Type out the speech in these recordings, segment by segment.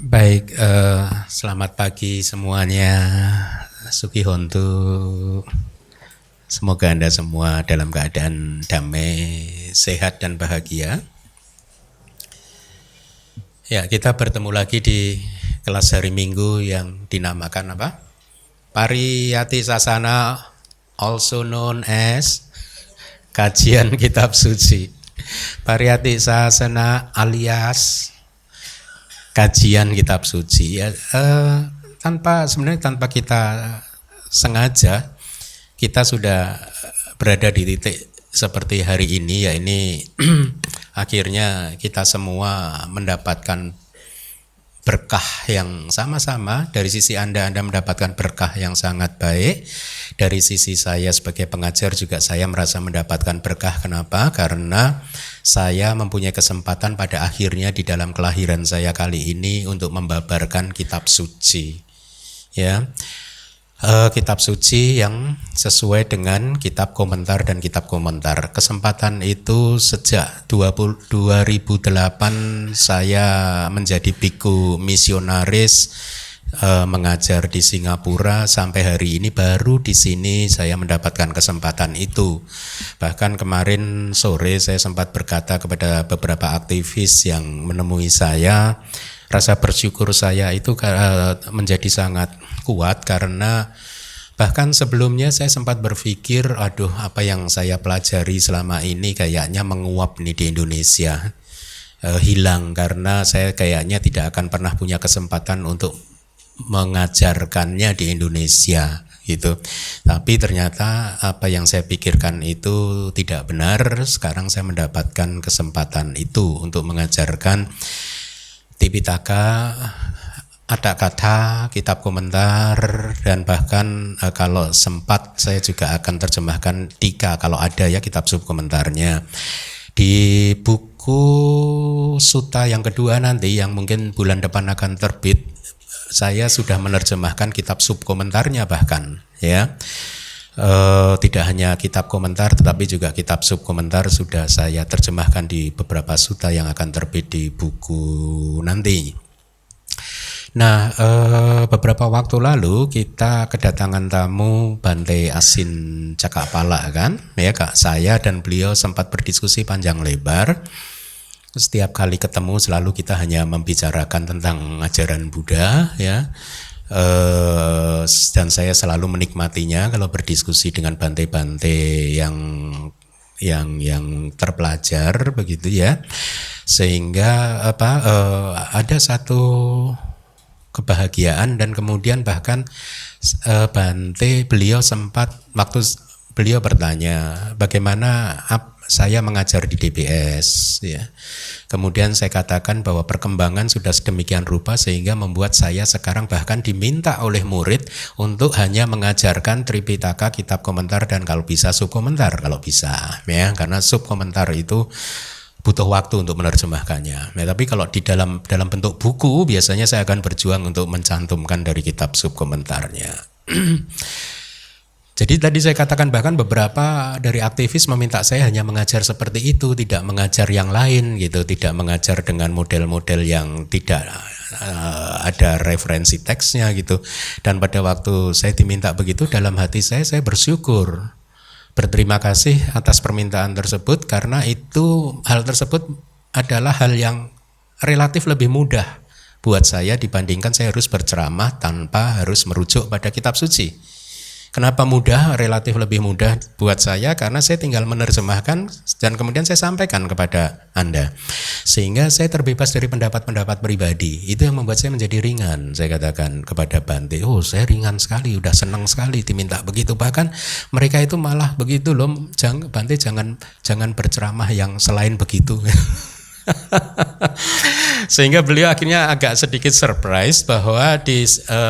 Baik, selamat pagi semuanya. Sugihontu. Semoga Anda semua dalam keadaan damai, sehat dan bahagia. Ya, kita bertemu lagi di kelas hari Minggu yang dinamakan apa? Pariyati Sasana, also known as kajian kitab suci. Pariyati Sasana alias kajian kitab suci ya, tanpa kita sengaja kita sudah berada di titik seperti hari ini, ya ini akhirnya kita semua mendapatkan berkah yang sama-sama. Dari sisi Anda mendapatkan berkah yang sangat baik. Dari sisi saya sebagai pengajar juga saya merasa mendapatkan berkah. Kenapa? Karena saya mempunyai kesempatan pada akhirnya di dalam kelahiran saya kali ini untuk membabarkan kitab suci. Ya. Kitab suci yang sesuai dengan kitab komentar dan kitab komentar. Kesempatan itu sejak 2008 saya menjadi biku misionaris, mengajar di Singapura, sampai hari ini baru di sini saya mendapatkan kesempatan itu. Bahkan kemarin sore saya sempat berkata kepada beberapa aktivis yang menemui saya, rasa bersyukur saya itu menjadi sangat kuat karena bahkan sebelumnya saya sempat berpikir, aduh apa yang saya pelajari selama ini kayaknya menguap nih di Indonesia, hilang karena saya kayaknya tidak akan pernah punya kesempatan untuk mengajarkannya di Indonesia gitu. Tapi ternyata apa yang saya pikirkan itu tidak benar. Sekarang saya mendapatkan kesempatan itu untuk mengajarkan Tipitaka, ada kata, kitab komentar, dan bahkan kalau sempat saya juga akan terjemahkan Tika kalau ada ya kitab sub komentarnya. Di buku Sutta yang kedua nanti yang mungkin bulan depan akan terbit, saya sudah menerjemahkan kitab sub komentarnya bahkan ya. Tidak hanya kitab komentar tetapi juga kitab sub komentar sudah saya terjemahkan di beberapa sutta yang akan terbit di buku nanti. Nah, beberapa waktu lalu kita kedatangan tamu Bante Asin Cakapala kan, ya Kak. Saya dan beliau sempat berdiskusi panjang lebar. Setiap kali ketemu selalu kita hanya membicarakan tentang ajaran Buddha, ya. Dan saya selalu menikmatinya kalau berdiskusi dengan Bante-Bante yang terpelajar begitu ya. Sehingga ada satu kebahagiaan dan kemudian bahkan Bante beliau sempat waktu beliau bertanya bagaimana saya mengajar di DBS ya. Kemudian saya katakan bahwa perkembangan sudah sedemikian rupa sehingga membuat saya sekarang bahkan diminta oleh murid untuk hanya mengajarkan Tripitaka, kitab komentar dan kalau bisa sub komentar kalau bisa ya, karena sub komentar itu butuh waktu untuk menerjemahkannya. Ya, tapi kalau di dalam bentuk buku biasanya saya akan berjuang untuk mencantumkan dari kitab sub komentarnya. Jadi tadi saya katakan bahkan beberapa dari aktivis meminta saya hanya mengajar seperti itu, tidak mengajar yang lain gitu, tidak mengajar dengan model-model yang tidak ada referensi teksnya gitu. Dan pada waktu saya diminta begitu, dalam hati saya bersyukur, berterima kasih atas permintaan tersebut karena itu hal tersebut adalah hal yang relatif lebih mudah buat saya dibandingkan saya harus berceramah tanpa harus merujuk pada kitab suci. Kenapa mudah? Relatif lebih mudah buat saya karena saya tinggal menerjemahkan dan kemudian saya sampaikan kepada Anda. Sehingga saya terbebas dari pendapat-pendapat pribadi. Itu yang membuat saya menjadi ringan. Saya katakan kepada Bante, oh saya ringan sekali, udah senang sekali diminta begitu. Bahkan mereka itu malah begitu loh, Bante jangan berceramah yang selain begitu. Sehingga beliau akhirnya agak sedikit surprise bahwa di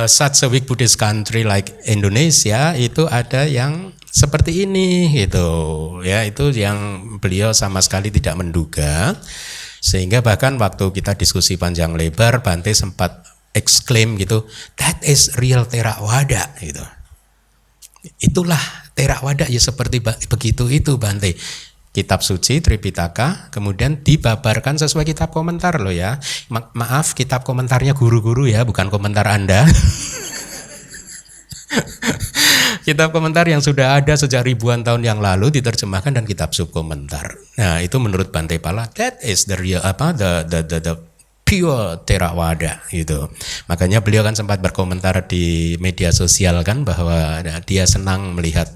such a weak Buddhist country like Indonesia itu ada yang seperti ini gitu ya. Itu yang beliau sama sekali tidak menduga. Sehingga bahkan waktu kita diskusi panjang lebar, Bante sempat exclaim gitu, that is real Theravada gitu. Itulah Theravada ya, seperti begitu itu Bante. kitab suci Tripitaka, kemudian dibabarkan sesuai kitab komentar loh ya. Maaf, kitab komentarnya guru-guru ya, bukan komentar Anda. Kitab komentar yang sudah ada sejak ribuan tahun yang lalu diterjemahkan dan kitab subkomentar. Nah, itu menurut Bante Pala, that is the real the pure Theravada gitu. Makanya beliau kan sempat berkomentar di media sosial kan bahwa dia senang melihat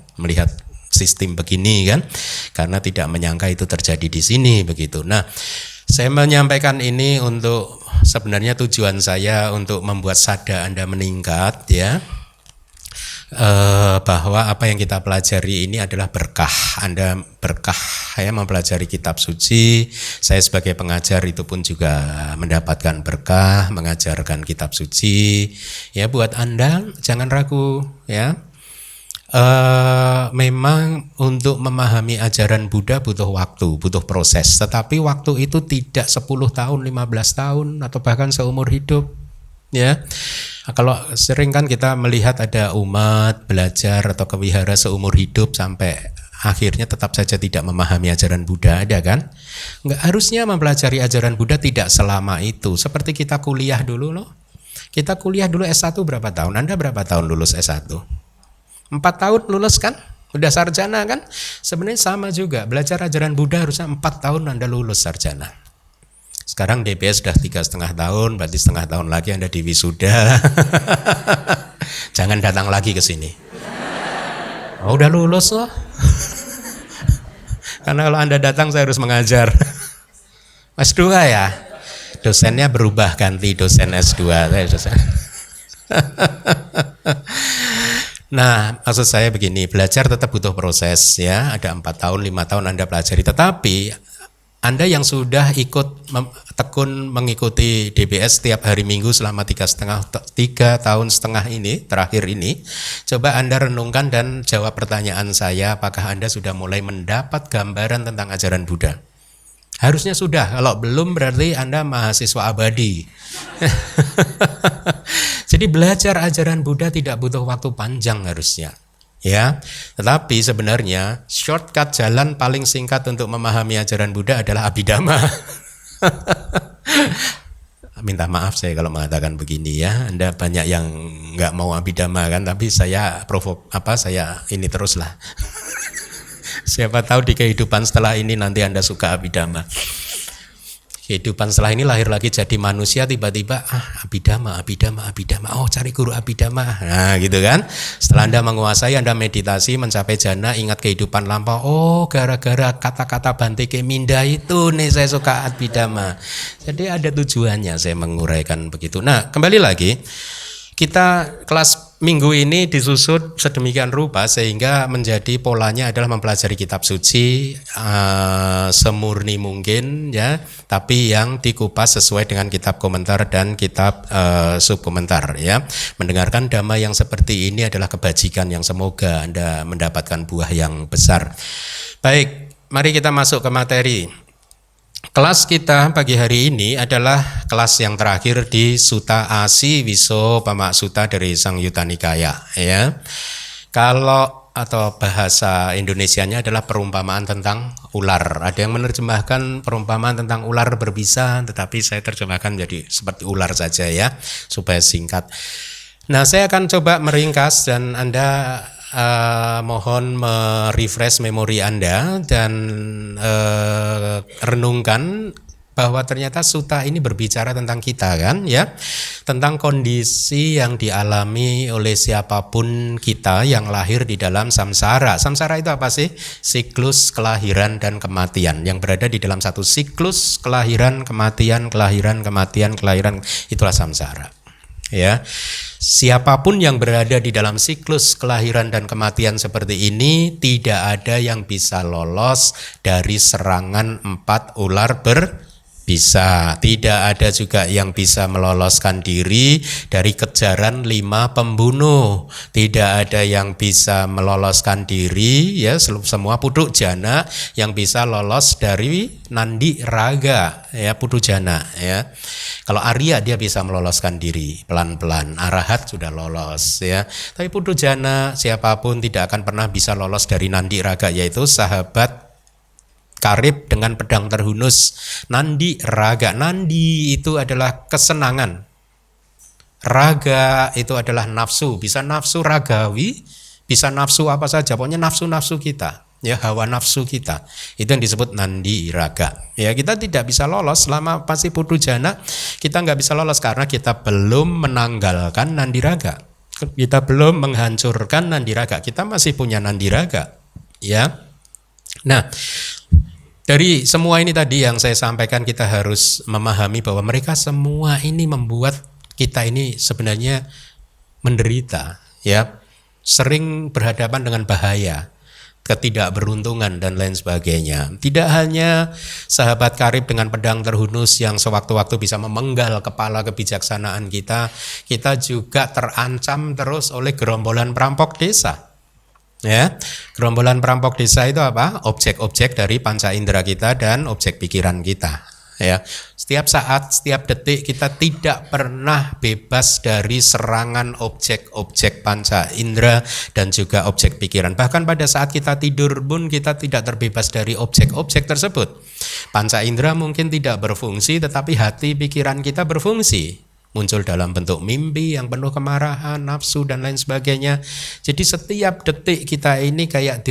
sistem begini kan, karena tidak menyangka itu terjadi di sini begitu. Nah, saya menyampaikan ini untuk sebenarnya tujuan saya untuk membuat sada Anda meningkat ya, bahwa apa yang kita pelajari ini adalah berkah. Anda berkah ya mempelajari kitab suci. Saya sebagai pengajar itu pun juga mendapatkan berkah mengajarkan kitab suci. Ya, buat Anda jangan ragu ya. Memang untuk memahami ajaran Buddha butuh waktu, butuh proses. Tetapi waktu itu tidak 10 tahun, 15 tahun atau bahkan seumur hidup. Ya, kalau sering kan kita melihat ada umat belajar atau kewihara seumur hidup sampai akhirnya tetap saja tidak memahami ajaran Buddha, ada kan? Enggak, harusnya mempelajari ajaran Buddha tidak selama itu. Seperti kita kuliah dulu loh. Kita kuliah dulu S1 berapa tahun? Anda berapa tahun lulus S1? 4 tahun lulus kan? Udah sarjana kan? Sebenarnya sama juga, belajar ajaran Buddha harusnya 4 tahun Anda lulus sarjana. Sekarang DBS sudah 3,5 tahun, berarti setengah tahun lagi Anda di wisuda. Jangan datang lagi ke sini. Oh, udah lulus loh. Karena kalau Anda datang saya harus mengajar. S2 ya? Dosennya berubah, ganti dosen S2. Nah, maksud saya begini, belajar tetap butuh proses ya. Ada 4 tahun, 5 tahun Anda pelajari, tetapi Anda yang sudah ikut tekun mengikuti DBS setiap hari Minggu selama 3,5 tahun ini, terakhir ini, coba Anda renungkan dan jawab pertanyaan saya, apakah Anda sudah mulai mendapat gambaran tentang ajaran Buddha? Harusnya sudah, kalau belum berarti Anda mahasiswa abadi. Jadi belajar ajaran Buddha tidak butuh waktu panjang harusnya. Ya, tetapi sebenarnya shortcut jalan paling singkat untuk memahami ajaran Buddha adalah Abhidhamma. Minta maaf saya kalau mengatakan begini ya. Anda banyak yang nggak mau Abhidhamma kan, tapi saya saya ini teruslah. Siapa tahu di kehidupan setelah ini nanti Anda suka Abhidhamma. Kehidupan setelah ini lahir lagi jadi manusia, tiba-tiba Abhidhamma, oh cari guru Abhidhamma. Nah gitu kan. Setelah Anda menguasai, Anda meditasi, mencapai jana, ingat kehidupan lampau. Oh gara-gara kata-kata Bante Keminda itu nih saya suka Abhidhamma. Jadi ada tujuannya saya menguraikan begitu. Nah kembali lagi, kita kelas minggu ini disusun sedemikian rupa sehingga menjadi polanya adalah mempelajari kitab suci semurni mungkin ya, tapi yang dikupas sesuai dengan kitab komentar dan kitab subkomentar ya. Mendengarkan dhamma yang seperti ini adalah kebajikan yang semoga Anda mendapatkan buah yang besar. Baik, mari kita masuk ke materi. Kelas kita pagi hari ini adalah kelas yang terakhir di Sutta Asi Wiso Pamak Sutta dari Sang Yuta Nikaya ya. Kalau atau bahasa Indonesianya adalah perumpamaan tentang ular. Ada yang menerjemahkan perumpamaan tentang ular berbisa, tetapi saya terjemahkan jadi seperti ular saja ya, supaya singkat. Nah, saya akan coba meringkas dan Anda mohon merefresh memori Anda dan renungkan bahwa ternyata sutta ini berbicara tentang kita kan ya, tentang kondisi yang dialami oleh siapapun kita yang lahir di dalam samsara. Samsara itu apa sih? Siklus kelahiran dan kematian, yang berada di dalam satu siklus kelahiran, kematian, kelahiran, kematian, kelahiran, itulah samsara. Ya, siapapun yang berada di dalam siklus kelahiran dan kematian seperti ini tidak ada yang bisa lolos dari serangan 4 ular berbisa. Tidak ada juga yang bisa meloloskan diri dari kejaran 5 pembunuh. Tidak ada yang bisa meloloskan diri ya, semua puduk jana yang bisa lolos dari nandi raga ya, putu jana ya. Kalau Arya dia bisa meloloskan diri pelan-pelan, Arahat sudah lolos ya. Tapi putu jana siapapun tidak akan pernah bisa lolos dari nandi raga, yaitu sahabat karib dengan pedang terhunus. Nandi raga. Nandi itu adalah kesenangan. Raga itu adalah nafsu. Bisa nafsu ragawi, bisa nafsu apa saja. Pokoknya nafsu-nafsu kita. Ya, hawa nafsu kita. Itu yang disebut nandi raga. Ya, kita tidak bisa lolos selama masih putu jana. Kita nggak bisa lolos karena kita belum menanggalkan nandi raga. Kita belum menghancurkan nandi raga. Kita masih punya nandi raga. Ya. Nah, dari semua ini tadi yang saya sampaikan, kita harus memahami bahwa mereka semua ini membuat kita ini sebenarnya menderita, ya, sering berhadapan dengan bahaya, ketidakberuntungan dan lain sebagainya. Tidak hanya sahabat karib dengan pedang terhunus yang sewaktu-waktu bisa memenggal kepala kebijaksanaan kita juga terancam terus oleh gerombolan perampok desa. Ya, gerombolan perampok desa itu apa? Objek-objek dari panca indera kita dan objek pikiran kita. Ya, setiap saat, setiap detik kita tidak pernah bebas dari serangan objek-objek panca indera dan juga objek pikiran. Bahkan pada saat kita tidur pun kita tidak terbebas dari objek-objek tersebut. Panca indera mungkin tidak berfungsi, tetapi hati terpikiran kita berfungsi. Muncul dalam bentuk mimpi yang penuh kemarahan, nafsu dan lain sebagainya. Jadi setiap detik kita ini kayak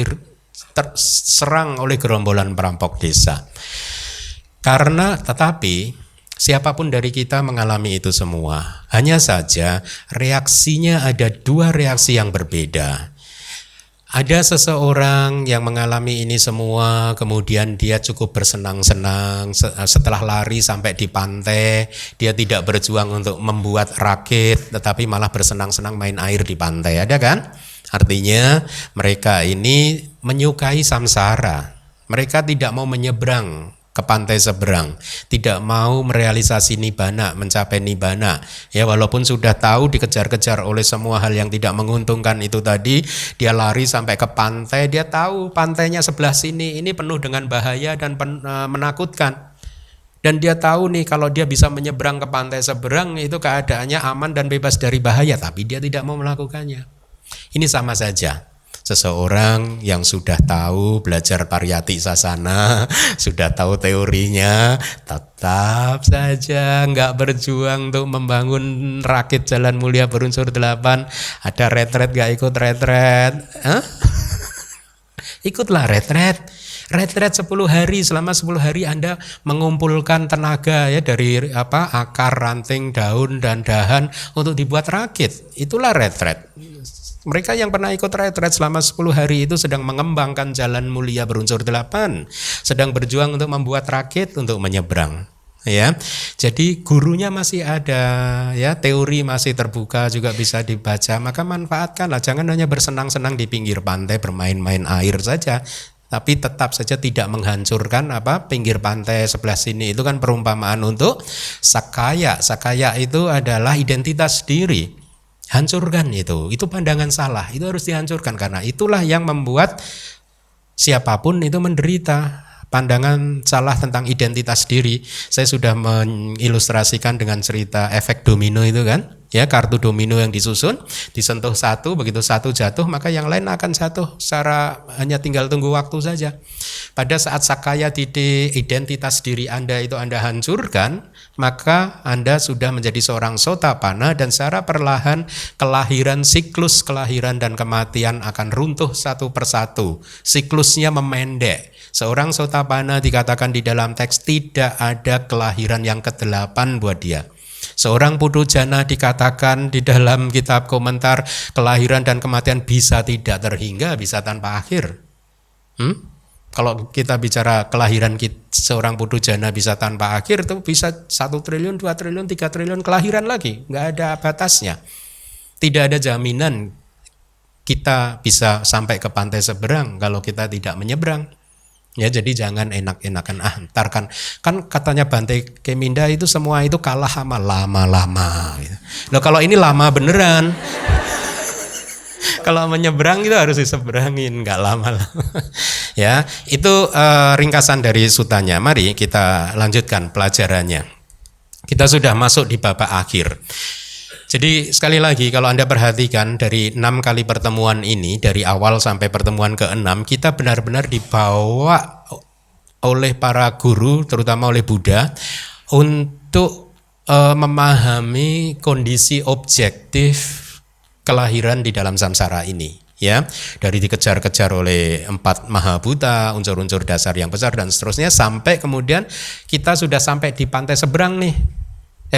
terserang oleh gerombolan perampok desa. Tetapi siapapun dari kita mengalami itu semua. Hanya saja reaksinya ada dua reaksi yang berbeda. Ada seseorang yang mengalami ini semua, kemudian dia cukup bersenang-senang setelah lari sampai di pantai. Dia tidak berjuang untuk membuat rakit, tetapi malah bersenang-senang main air di pantai. Ada kan? Artinya mereka ini menyukai samsara. Mereka tidak mau menyeberang ke pantai seberang, tidak mau merealisasi nibbana, mencapai nibbana. Ya, walaupun sudah tahu dikejar-kejar oleh semua hal yang tidak menguntungkan itu tadi, dia lari sampai ke pantai, dia tahu pantainya sebelah sini ini penuh dengan bahaya dan menakutkan. Dan dia tahu nih kalau dia bisa menyeberang ke pantai seberang itu keadaannya aman dan bebas dari bahaya, tapi dia tidak mau melakukannya. Ini sama saja. Seseorang yang sudah tahu belajar pariyati sasana, sudah tahu teorinya, tetap saja nggak berjuang untuk membangun rakit jalan mulia berunsur 8. Ada retret nggak ikut retret? Ikutlah retret. Retret 10 hari, selama 10 hari Anda mengumpulkan tenaga ya dari akar, ranting, daun dan dahan untuk dibuat rakit. Itulah retret. Mereka yang pernah ikut retret selama 10 hari itu sedang mengembangkan jalan mulia berunsur 8, sedang berjuang untuk membuat rakit untuk menyeberang. Ya, jadi gurunya masih ada, ya, teori masih terbuka juga bisa dibaca. Maka manfaatkanlah, jangan hanya bersenang-senang di pinggir pantai bermain-main air saja, tapi tetap saja tidak menghancurkan pinggir pantai sebelah sini. Itu kan perumpamaan untuk sakaya. Sakaya itu adalah identitas diri. Hancurkan itu pandangan salah, itu harus dihancurkan karena itulah yang membuat siapapun itu menderita. Pandangan salah tentang identitas diri. Saya sudah mengilustrasikan dengan cerita efek domino itu kan, ya, kartu domino yang disusun, disentuh satu, begitu satu jatuh maka yang lain akan jatuh secara hanya tinggal tunggu waktu saja. Pada saat sakaya identitas diri Anda itu Anda hancurkan, maka Anda sudah menjadi seorang sotapanna dan secara perlahan kelahiran, siklus kelahiran dan kematian akan runtuh satu persatu. Siklusnya memendek. Seorang sotapanna dikatakan di dalam teks tidak ada kelahiran yang ke-8 buat dia. Seorang putujana dikatakan di dalam kitab komentar kelahiran dan kematian bisa tidak terhingga, bisa tanpa akhir. Kalau kita bicara kelahiran seorang putujana bisa tanpa akhir, itu bisa 1 triliun, 2 triliun, 3 triliun kelahiran lagi, nggak ada batasnya. Tidak ada jaminan kita bisa sampai ke pantai seberang kalau kita tidak menyeberang. Ya, jadi jangan enak-enakan ntar kan katanya Bante Keminda itu semua itu kalah sama lama-lama gitu. Loh, kalau ini lama beneran. Kalau menyeberang itu harus diseberangin, nggak lama-lama. Ya, itu ringkasan dari sutanya. Mari kita lanjutkan pelajarannya. Kita sudah masuk di babak akhir. Jadi sekali lagi kalau Anda perhatikan dari 6 kali pertemuan ini, dari awal sampai pertemuan ke-6, kita benar-benar dibawa oleh para guru, terutama oleh Buddha, untuk memahami kondisi objektif kelahiran di dalam samsara ini. Ya, dari dikejar-kejar oleh 4 mahabhuta, unsur-unsur dasar yang besar dan seterusnya, sampai kemudian kita sudah sampai di pantai seberang nih.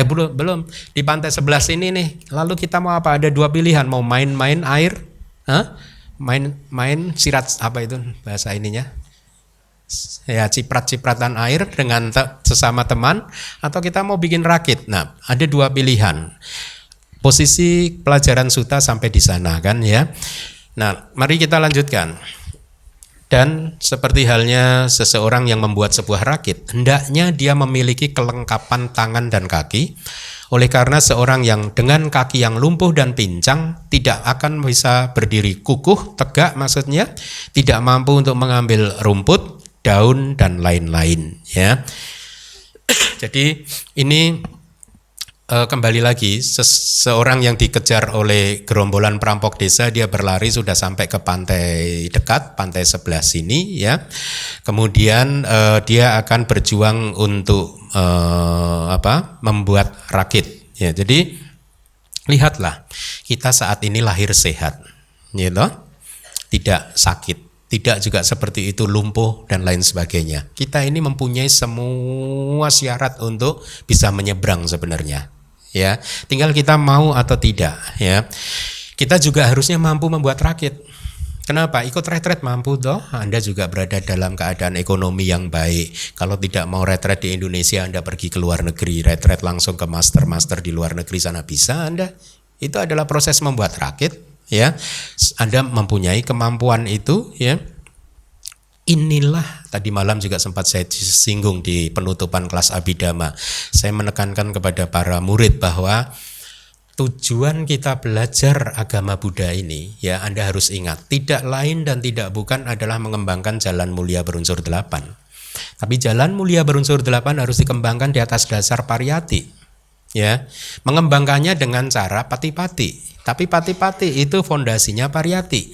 Belum di pantai sebelah sini nih. Lalu kita mau apa? Ada 2 pilihan, mau main-main air, main sirat, apa itu bahasa ininya? Ya, ciprat-cipratan air dengan sesama teman, atau kita mau bikin rakit. Nah, ada 2 pilihan. Posisi pelajaran sutta sampai di sana kan ya. Nah, mari kita lanjutkan. Dan seperti halnya seseorang yang membuat sebuah rakit, hendaknya dia memiliki kelengkapan tangan dan kaki. Oleh karena seorang yang dengan kaki yang lumpuh dan pincang tidak akan bisa berdiri kukuh, tegak maksudnya, tidak mampu untuk mengambil rumput, daun dan lain-lain ya. Jadi ini kembali lagi, seseorang yang dikejar oleh gerombolan perampok desa, dia berlari sudah sampai ke pantai dekat, pantai sebelah sini ya. Kemudian dia akan berjuang untuk membuat rakit ya. Jadi lihatlah, kita saat ini lahir sehat, gitu, tidak sakit. Tidak juga seperti itu lumpuh dan lain sebagainya. Kita ini mempunyai semua syarat untuk bisa menyeberang sebenarnya. Ya, tinggal kita mau atau tidak. Ya, kita juga harusnya mampu membuat rakit. Kenapa? Ikut retret mampu toh. Anda juga berada dalam keadaan ekonomi yang baik. Kalau tidak mau retret di Indonesia, Anda pergi ke luar negeri, retret langsung ke master di luar negeri sana bisa Anda. Itu adalah proses membuat rakit. Ya, Anda mempunyai kemampuan itu ya. Inilah tadi malam juga sempat saya singgung di penutupan kelas Abhidhamma. Saya menekankan kepada para murid bahwa tujuan kita belajar agama Buddha ini ya, Anda harus ingat, tidak lain dan tidak bukan adalah mengembangkan jalan mulia berunsur 8. Tapi jalan mulia berunsur 8 harus dikembangkan di atas dasar pariyati. Ya, mengembangkannya dengan cara pati-pati. Tapi pati-pati itu fondasinya pariyati.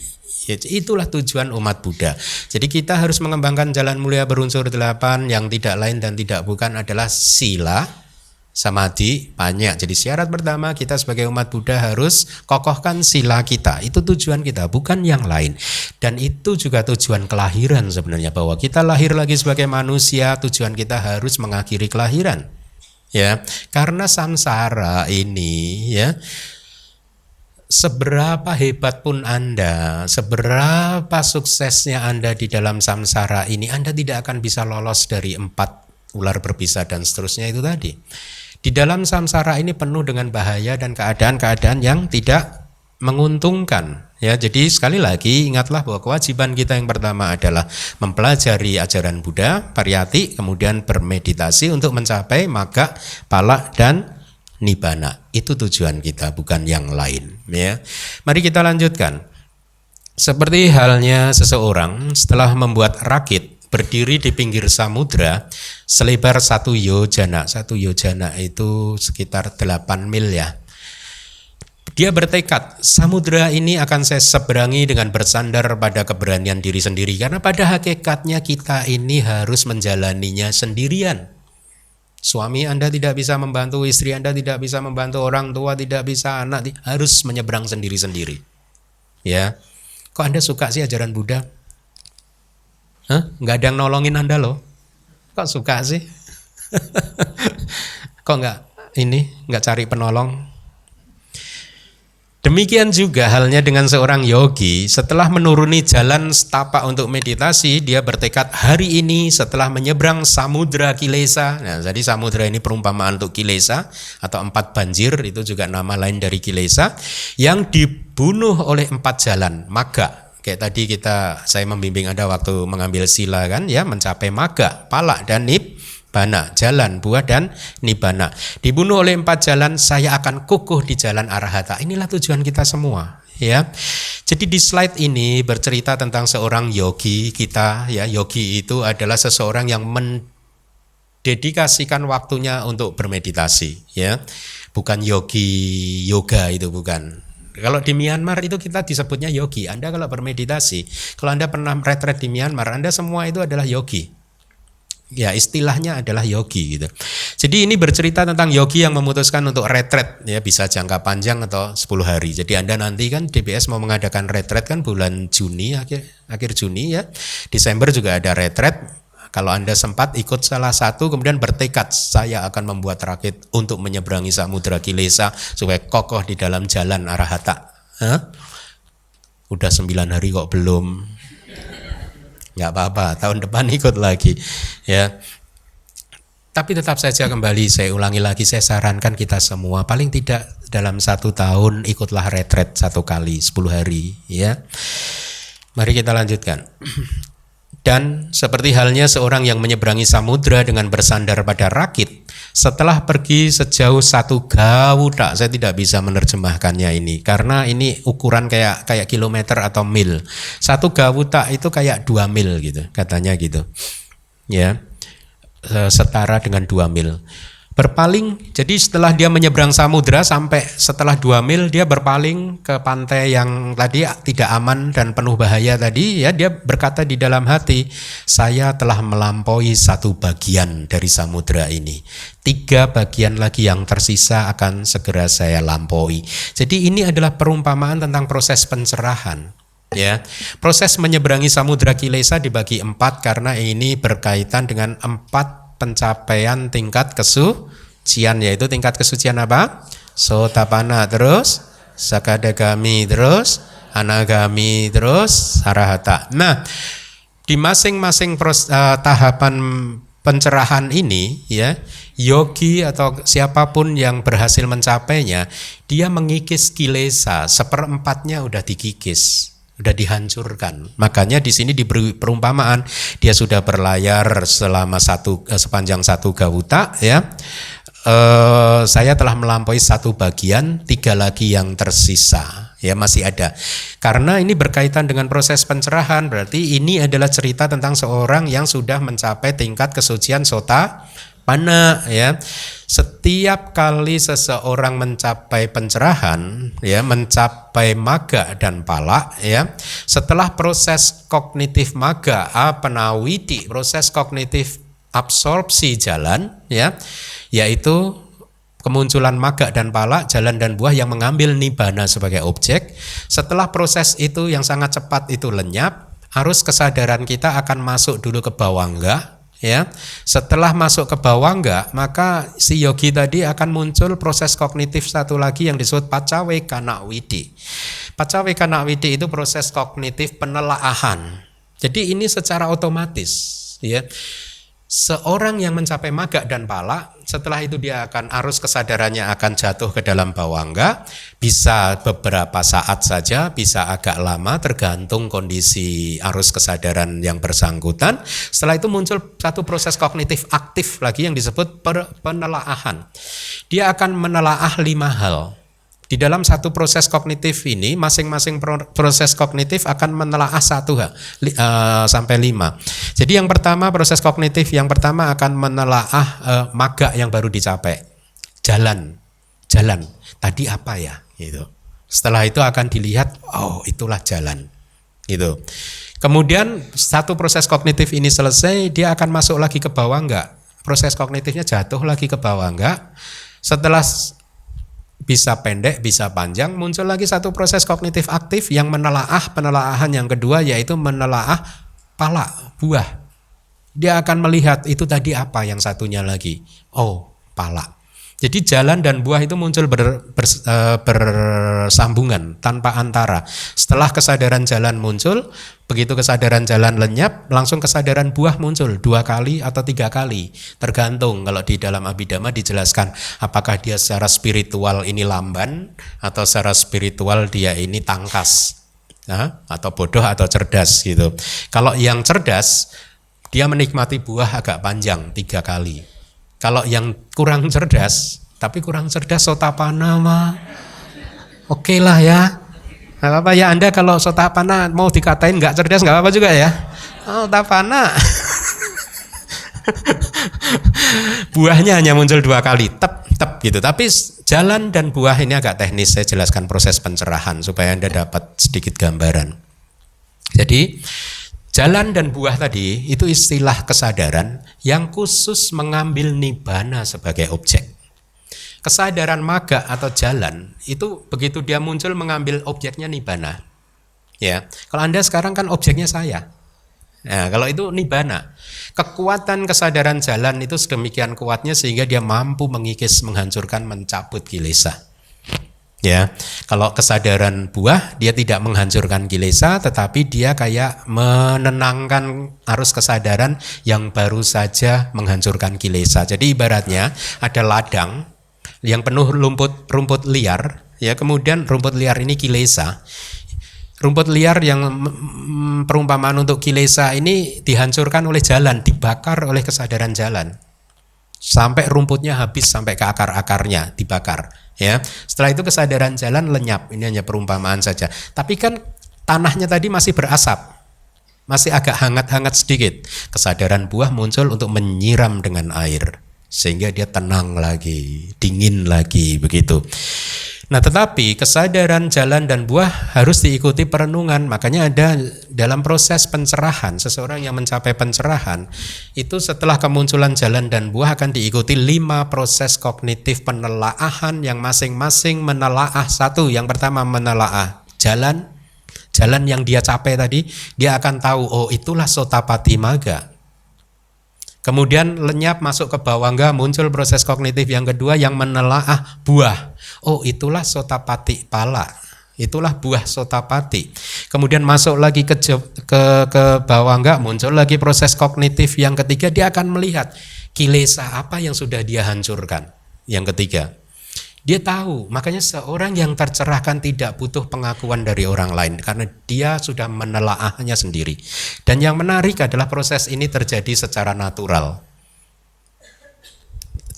Ya, itulah tujuan umat Buddha. Jadi kita harus mengembangkan jalan mulia berunsur 8 yang tidak lain dan tidak bukan adalah sila, samadhi, panya. Jadi syarat pertama kita sebagai umat Buddha harus kokohkan sila kita. Itu tujuan kita, bukan yang lain. Dan itu juga tujuan kelahiran sebenarnya, bahwa kita lahir lagi sebagai manusia, tujuan kita harus mengakhiri kelahiran. Ya, karena samsara ini ya, seberapa hebat pun Anda, seberapa suksesnya Anda di dalam samsara ini, Anda tidak akan bisa lolos dari 4 ular berpisah dan seterusnya itu tadi. Di dalam samsara ini penuh dengan bahaya dan keadaan-keadaan yang tidak menguntungkan. Ya, jadi sekali lagi ingatlah bahwa kewajiban kita yang pertama adalah mempelajari ajaran Buddha, pariyati, kemudian bermeditasi untuk mencapai magga, pala dan nibbana. Itu tujuan kita, bukan yang lain. Ya, mari kita lanjutkan. Seperti halnya seseorang setelah membuat rakit berdiri di pinggir samudra selebar 1 yojana. 1 yojana itu sekitar 8 mil ya. Dia bertekad, samudra ini akan saya seberangi dengan bersandar pada keberanian diri sendiri. Karena pada hakikatnya kita ini harus menjalaninya sendirian. Suami Anda tidak bisa membantu, istri Anda tidak bisa membantu, orang tua tidak bisa, anak harus menyeberang sendiri-sendiri. Ya, kok Anda suka sih ajaran Buddha? Nggak ada yang nolongin Anda loh. Kok suka sih? Kok nggak cari penolong? Demikian juga halnya dengan seorang yogi, setelah menuruni jalan setapak untuk meditasi, dia bertekad hari ini setelah menyeberang samudra kilesa. Nah, jadi samudra ini perumpamaan untuk kilesa atau 4 banjir, itu juga nama lain dari kilesa, yang dibunuh oleh 4 jalan, magga. Kayak tadi saya membimbing Anda waktu mengambil sila kan ya, mencapai magga, pala dan nibbana, jalan, buah dan nibbana. Dibunuh oleh 4 jalan, saya akan kukuh di jalan arahata. Inilah tujuan kita semua, ya. Jadi di slide ini bercerita tentang seorang yogi kita, ya. Yogi itu adalah seseorang yang mendedikasikan waktunya untuk bermeditasi, ya. Bukan yogi yoga, itu bukan. Kalau di Myanmar itu kita disebutnya yogi. Anda kalau bermeditasi, kalau Anda pernah retret di Myanmar, Anda semua itu adalah yogi. ya istilahnya adalah yogi gitu. Jadi ini bercerita tentang yogi yang memutuskan untuk retret, ya bisa jangka panjang atau 10 hari. Jadi Anda nanti kan DBS mau mengadakan retret kan bulan Juni, akhir Juni ya. Desember juga ada retret. Kalau Anda sempat ikut salah satu kemudian bertekad saya akan membuat rakit untuk menyeberangi samudra kilesa supaya kokoh di dalam jalan arahata. Udah 9 hari kok belum. Nggak apa-apa, tahun depan ikut lagi ya. Tapi tetap saja kembali saya ulangi lagi, saya sarankan kita semua paling tidak dalam 1 tahun ikutlah retret 1 kali 10 hari ya. Mari kita lanjutkan. Dan seperti halnya seorang yang menyeberangi samudra dengan bersandar pada rakit, setelah pergi sejauh 1 gawuta, saya tidak bisa menerjemahkannya ini karena ini ukuran kayak kilometer atau mil. 1 gawuta itu kayak 2 mil gitu, katanya gitu. Ya. Setara dengan 2 mil. Berpaling, jadi setelah dia menyeberang samudra sampai setelah 2 mil dia berpaling ke pantai yang tadi tidak aman dan penuh bahaya tadi ya, dia berkata di dalam hati, saya telah melampaui 1 bagian dari samudra ini. 3 bagian lagi yang tersisa akan segera saya lampaui. Jadi ini adalah perumpamaan tentang proses pencerahan. Ya, proses menyeberangi samudra kilesa dibagi 4 karena ini berkaitan dengan 4 pencapaian tingkat kesucian, yaitu tingkat kesucian apa? Sotapanna, terus sakadagami, terus anagami, terus arahata. Nah, di masing-masing tahapan pencerahan ini ya, yogi atau siapapun yang berhasil mencapainya, dia mengikis kilesa, 1/4-nya udah dikikis, udah dihancurkan. Makanya di sini diberi perumpamaan dia sudah berlayar selama sepanjang 1 gawuta ya. Saya telah melampaui 1 bagian, 3 lagi yang tersisa ya masih ada. Karena ini berkaitan dengan proses pencerahan, berarti ini adalah cerita tentang seorang yang sudah mencapai tingkat kesucian sotapanna ya. Setiap kali seseorang mencapai pencerahan ya, mencapai magga dan pala ya, setelah proses kognitif magga apanawiti, proses kognitif absorpsi jalan ya, yaitu kemunculan magga dan pala, jalan dan buah yang mengambil nibbana sebagai objek. Setelah proses itu yang sangat cepat itu lenyap, arus kesadaran kita akan masuk dulu ke bawangga. Ya, setelah masuk ke bawangga, maka si yogi tadi akan muncul proses kognitif satu lagi yang disebut pacawekana widi. Pacawekana widi itu proses kognitif penelaahan. Jadi ini secara otomatis, ya. Seorang yang mencapai magga dan pala, setelah itu dia akan arus kesadarannya akan jatuh ke dalam bawangga, bisa beberapa saat saja, bisa agak lama tergantung kondisi arus kesadaran yang bersangkutan. Setelah itu muncul satu proses kognitif aktif lagi yang disebut penelaahan. Dia akan menelaah 5 hal. Di dalam satu proses kognitif ini, masing-masing proses kognitif akan menelaah 1 sampai 5. Jadi yang pertama, proses kognitif yang pertama akan menelaah magga yang baru dicapai. Jalan. Tadi apa ya? Gitu. Setelah itu akan dilihat, oh itulah jalan. Gitu. Kemudian satu proses kognitif ini selesai, dia akan masuk lagi ke bawangga. Proses kognitifnya jatuh lagi ke bawangga. Setelah bisa pendek, bisa panjang, muncul lagi satu proses kognitif aktif yang penelaahan yang kedua, yaitu menelaah pala, buah. Dia akan melihat itu tadi apa yang satunya lagi. Oh, pala. Jadi jalan dan buah itu muncul bersambungan tanpa antara. Setelah kesadaran jalan muncul, begitu kesadaran jalan lenyap, langsung kesadaran buah muncul 2 kali atau 3 kali. Tergantung, kalau di dalam Abhidhamma dijelaskan apakah dia secara spiritual ini lamban atau secara spiritual dia ini tangkas, atau bodoh atau cerdas gitu. Kalau yang cerdas, dia menikmati buah agak panjang 3 kali. Kalau yang kurang cerdas, tapi kurang cerdas sotapanna mah oke lah ya. Nggak apa-apa ya, Anda kalau sotapanna mau dikatain nggak cerdas nggak apa-apa juga ya. Sotapanna buahnya hanya muncul 2 kali, tep gitu. Tapi jalan dan buah ini agak teknis, saya jelaskan proses pencerahan supaya Anda dapat sedikit gambaran. Jadi Jalan dan buah tadi itu istilah kesadaran yang khusus mengambil nibbana sebagai objek. Kesadaran magga atau jalan itu begitu dia muncul mengambil objeknya nibbana. Ya, kalau Anda sekarang kan objeknya saya. Nah, kalau itu nibbana. Kekuatan kesadaran jalan itu sedemikian kuatnya sehingga dia mampu mengikis, menghancurkan, mencabut kilesa. Ya, kalau kesadaran buah dia tidak menghancurkan kilesa, tetapi dia kayak menenangkan arus kesadaran yang baru saja menghancurkan kilesa. Jadi ibaratnya ada ladang yang penuh rumput liar, ya, kemudian rumput liar ini kilesa. Rumput liar yang perumpamaan untuk kilesa ini dihancurkan oleh jalan, dibakar oleh kesadaran jalan. Sampai rumputnya habis, sampai ke akar-akarnya dibakar. Ya, setelah itu kesadaran jalan lenyap. Ini hanya perumpamaan saja. Tapi kan tanahnya tadi masih berasap, masih agak hangat-hangat sedikit. Kesadaran buah muncul untuk menyiram dengan air, sehingga dia tenang lagi, dingin lagi, begitu. Nah, tetapi kesadaran jalan dan buah harus diikuti perenungan. Makanya ada dalam proses pencerahan, seseorang yang mencapai pencerahan itu setelah kemunculan jalan dan buah akan diikuti 5 proses kognitif penelaahan yang masing-masing menelaah satu. Yang pertama menelaah jalan yang dia capai tadi, dia akan tahu, oh itulah sotapati magga. Kemudian lenyap masuk ke bawangga, muncul proses kognitif yang kedua yang menelaah buah. Oh, itulah sotapati pala. Itulah buah sotapati. Kemudian masuk lagi ke bawangga, muncul lagi proses kognitif yang ketiga, dia akan melihat kilesa apa yang sudah dia hancurkan. Yang ketiga, dia tahu. Makanya seorang yang tercerahkan tidak butuh pengakuan dari orang lain karena dia sudah menelaahnya sendiri. Dan yang menarik adalah proses ini terjadi secara natural.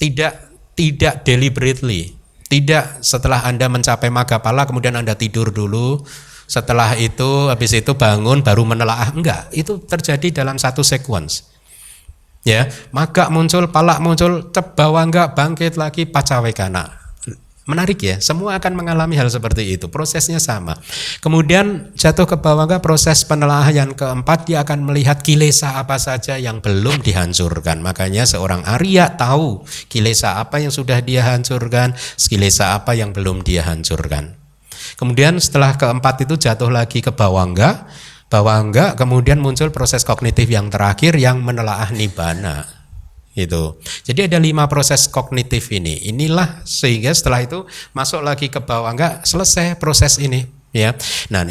Tidak deliberately. Tidak setelah Anda mencapai magapala kemudian Anda tidur dulu. Setelah itu habis itu bangun baru menelaah. Enggak, itu terjadi dalam satu sequence. Ya, maga muncul, pala muncul, bawangga bangkit lagi, pacawekana. Menarik ya, semua akan mengalami hal seperti itu, prosesnya sama. Kemudian jatuh ke bawangga, proses penelaahan yang keempat, dia akan melihat kilesa apa saja yang belum dihancurkan. Makanya seorang Arya tahu kilesa apa yang sudah dia hancurkan, kilesa apa yang belum dia hancurkan. Kemudian setelah keempat itu jatuh lagi ke bawangga, kemudian muncul proses kognitif yang terakhir yang menelaah nibbana. Itu. Jadi ada 5 proses kognitif ini. Inilah sehingga setelah itu masuk lagi ke bawangga, selesai proses ini, ya. Nah,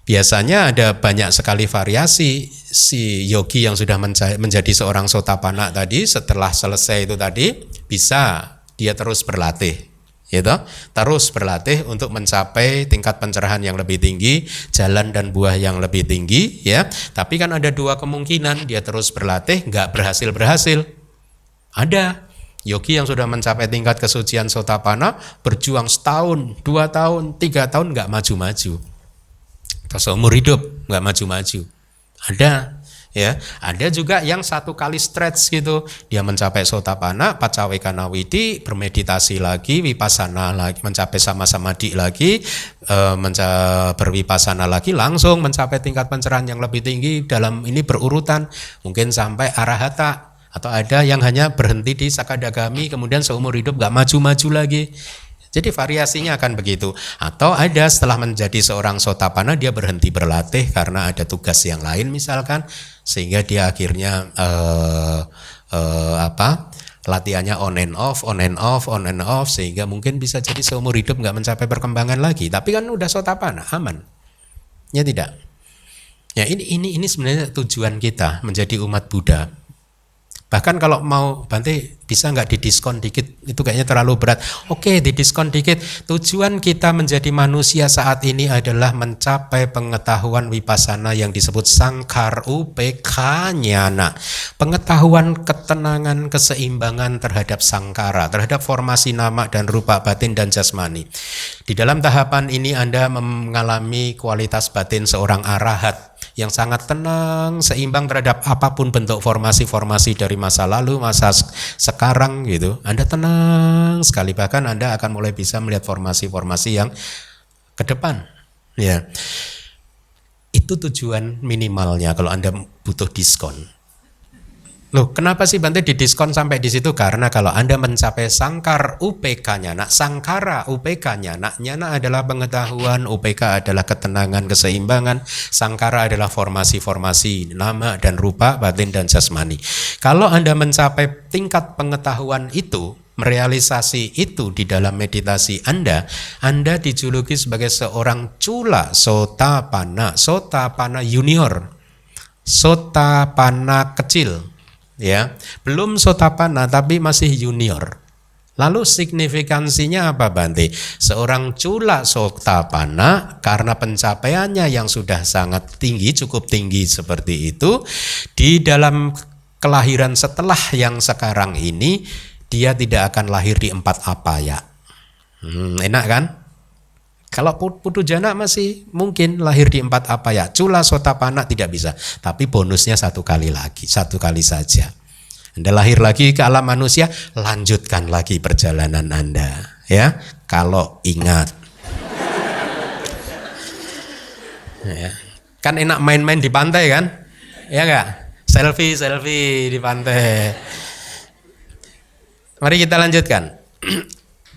biasanya ada banyak sekali variasi si yogi yang sudah menjadi seorang sotapanna tadi. Setelah selesai itu tadi bisa dia terus berlatih. Gitu, terus berlatih untuk mencapai tingkat pencerahan yang lebih tinggi, jalan dan buah yang lebih tinggi, ya. Tapi kan ada 2 kemungkinan, dia terus berlatih nggak berhasil. Ada yogi yang sudah mencapai tingkat kesucian sotapanna, berjuang setahun, 2 tahun, 3 tahun nggak maju-maju, atau seumur hidup nggak maju-maju. Ada. Ya, ada juga yang 1 kali stretch gitu, dia mencapai sotapanna, pacawekana widi, bermeditasi lagi, vipassana lagi, mencapai sama-sama di lagi, bervipassana lagi, langsung mencapai tingkat pencerahan yang lebih tinggi. Dalam ini berurutan, mungkin sampai arahata, atau ada yang hanya berhenti di sakadagami, kemudian seumur hidup gak maju-maju lagi. Jadi variasinya akan begitu. Atau ada setelah menjadi seorang sotapanna dia berhenti berlatih karena ada tugas yang lain misalkan, sehingga dia akhirnya latihannya on and off, sehingga mungkin bisa jadi seumur hidup nggak mencapai perkembangan lagi. Tapi kan udah sotapanna, aman. Ya tidak. Ya ini sebenarnya tujuan kita menjadi umat Buddha. Bahkan kalau mau Bante bisa nggak didiskon dikit, itu kayaknya terlalu berat. Oke, didiskon dikit. Tujuan kita menjadi manusia saat ini adalah mencapai pengetahuan vipassana yang disebut sangkar upekha nyana. Pengetahuan ketenangan, keseimbangan terhadap sangkara, terhadap formasi nama dan rupa batin dan jasmani. Di dalam tahapan ini Anda mengalami kualitas batin seorang arahat yang sangat tenang, seimbang terhadap apapun bentuk formasi-formasi dari masa lalu, masa sekarang gitu. Anda tenang sekali, bahkan Anda akan mulai bisa melihat formasi-formasi yang ke depan. Ya. Itu tujuan minimalnya kalau Anda butuh diskon. Loh, kenapa sih Bante didiskon sampai di situ? Karena kalau Anda mencapai sangkar UPK-nya, sangkara UPK-nya, nyana adalah pengetahuan, UPK adalah ketenangan, keseimbangan, sangkara adalah formasi-formasi nama dan rupa, batin dan jasmani. Kalau Anda mencapai tingkat pengetahuan itu, merealisasi itu di dalam meditasi Anda dijuluki sebagai seorang cula sotapana, sotapana junior, sotapana kecil. Ya, belum sotapana tapi masih junior. Lalu signifikansinya apa Bante? Seorang cula sotapana karena pencapaiannya yang sudah sangat tinggi, cukup tinggi seperti itu, di dalam kelahiran setelah yang sekarang ini dia tidak akan lahir di 4 apaya. Enak kan? Kalau putu jana masih mungkin lahir di 4 apaya. Cula sotapana tidak bisa. Tapi bonusnya 1 kali lagi, 1 kali saja. Anda lahir lagi ke alam manusia, lanjutkan lagi perjalanan Anda. Ya, kalau ingat. Ya. Kan enak main-main di pantai kan? Ya enggak? Selfie di pantai. Mari kita lanjutkan.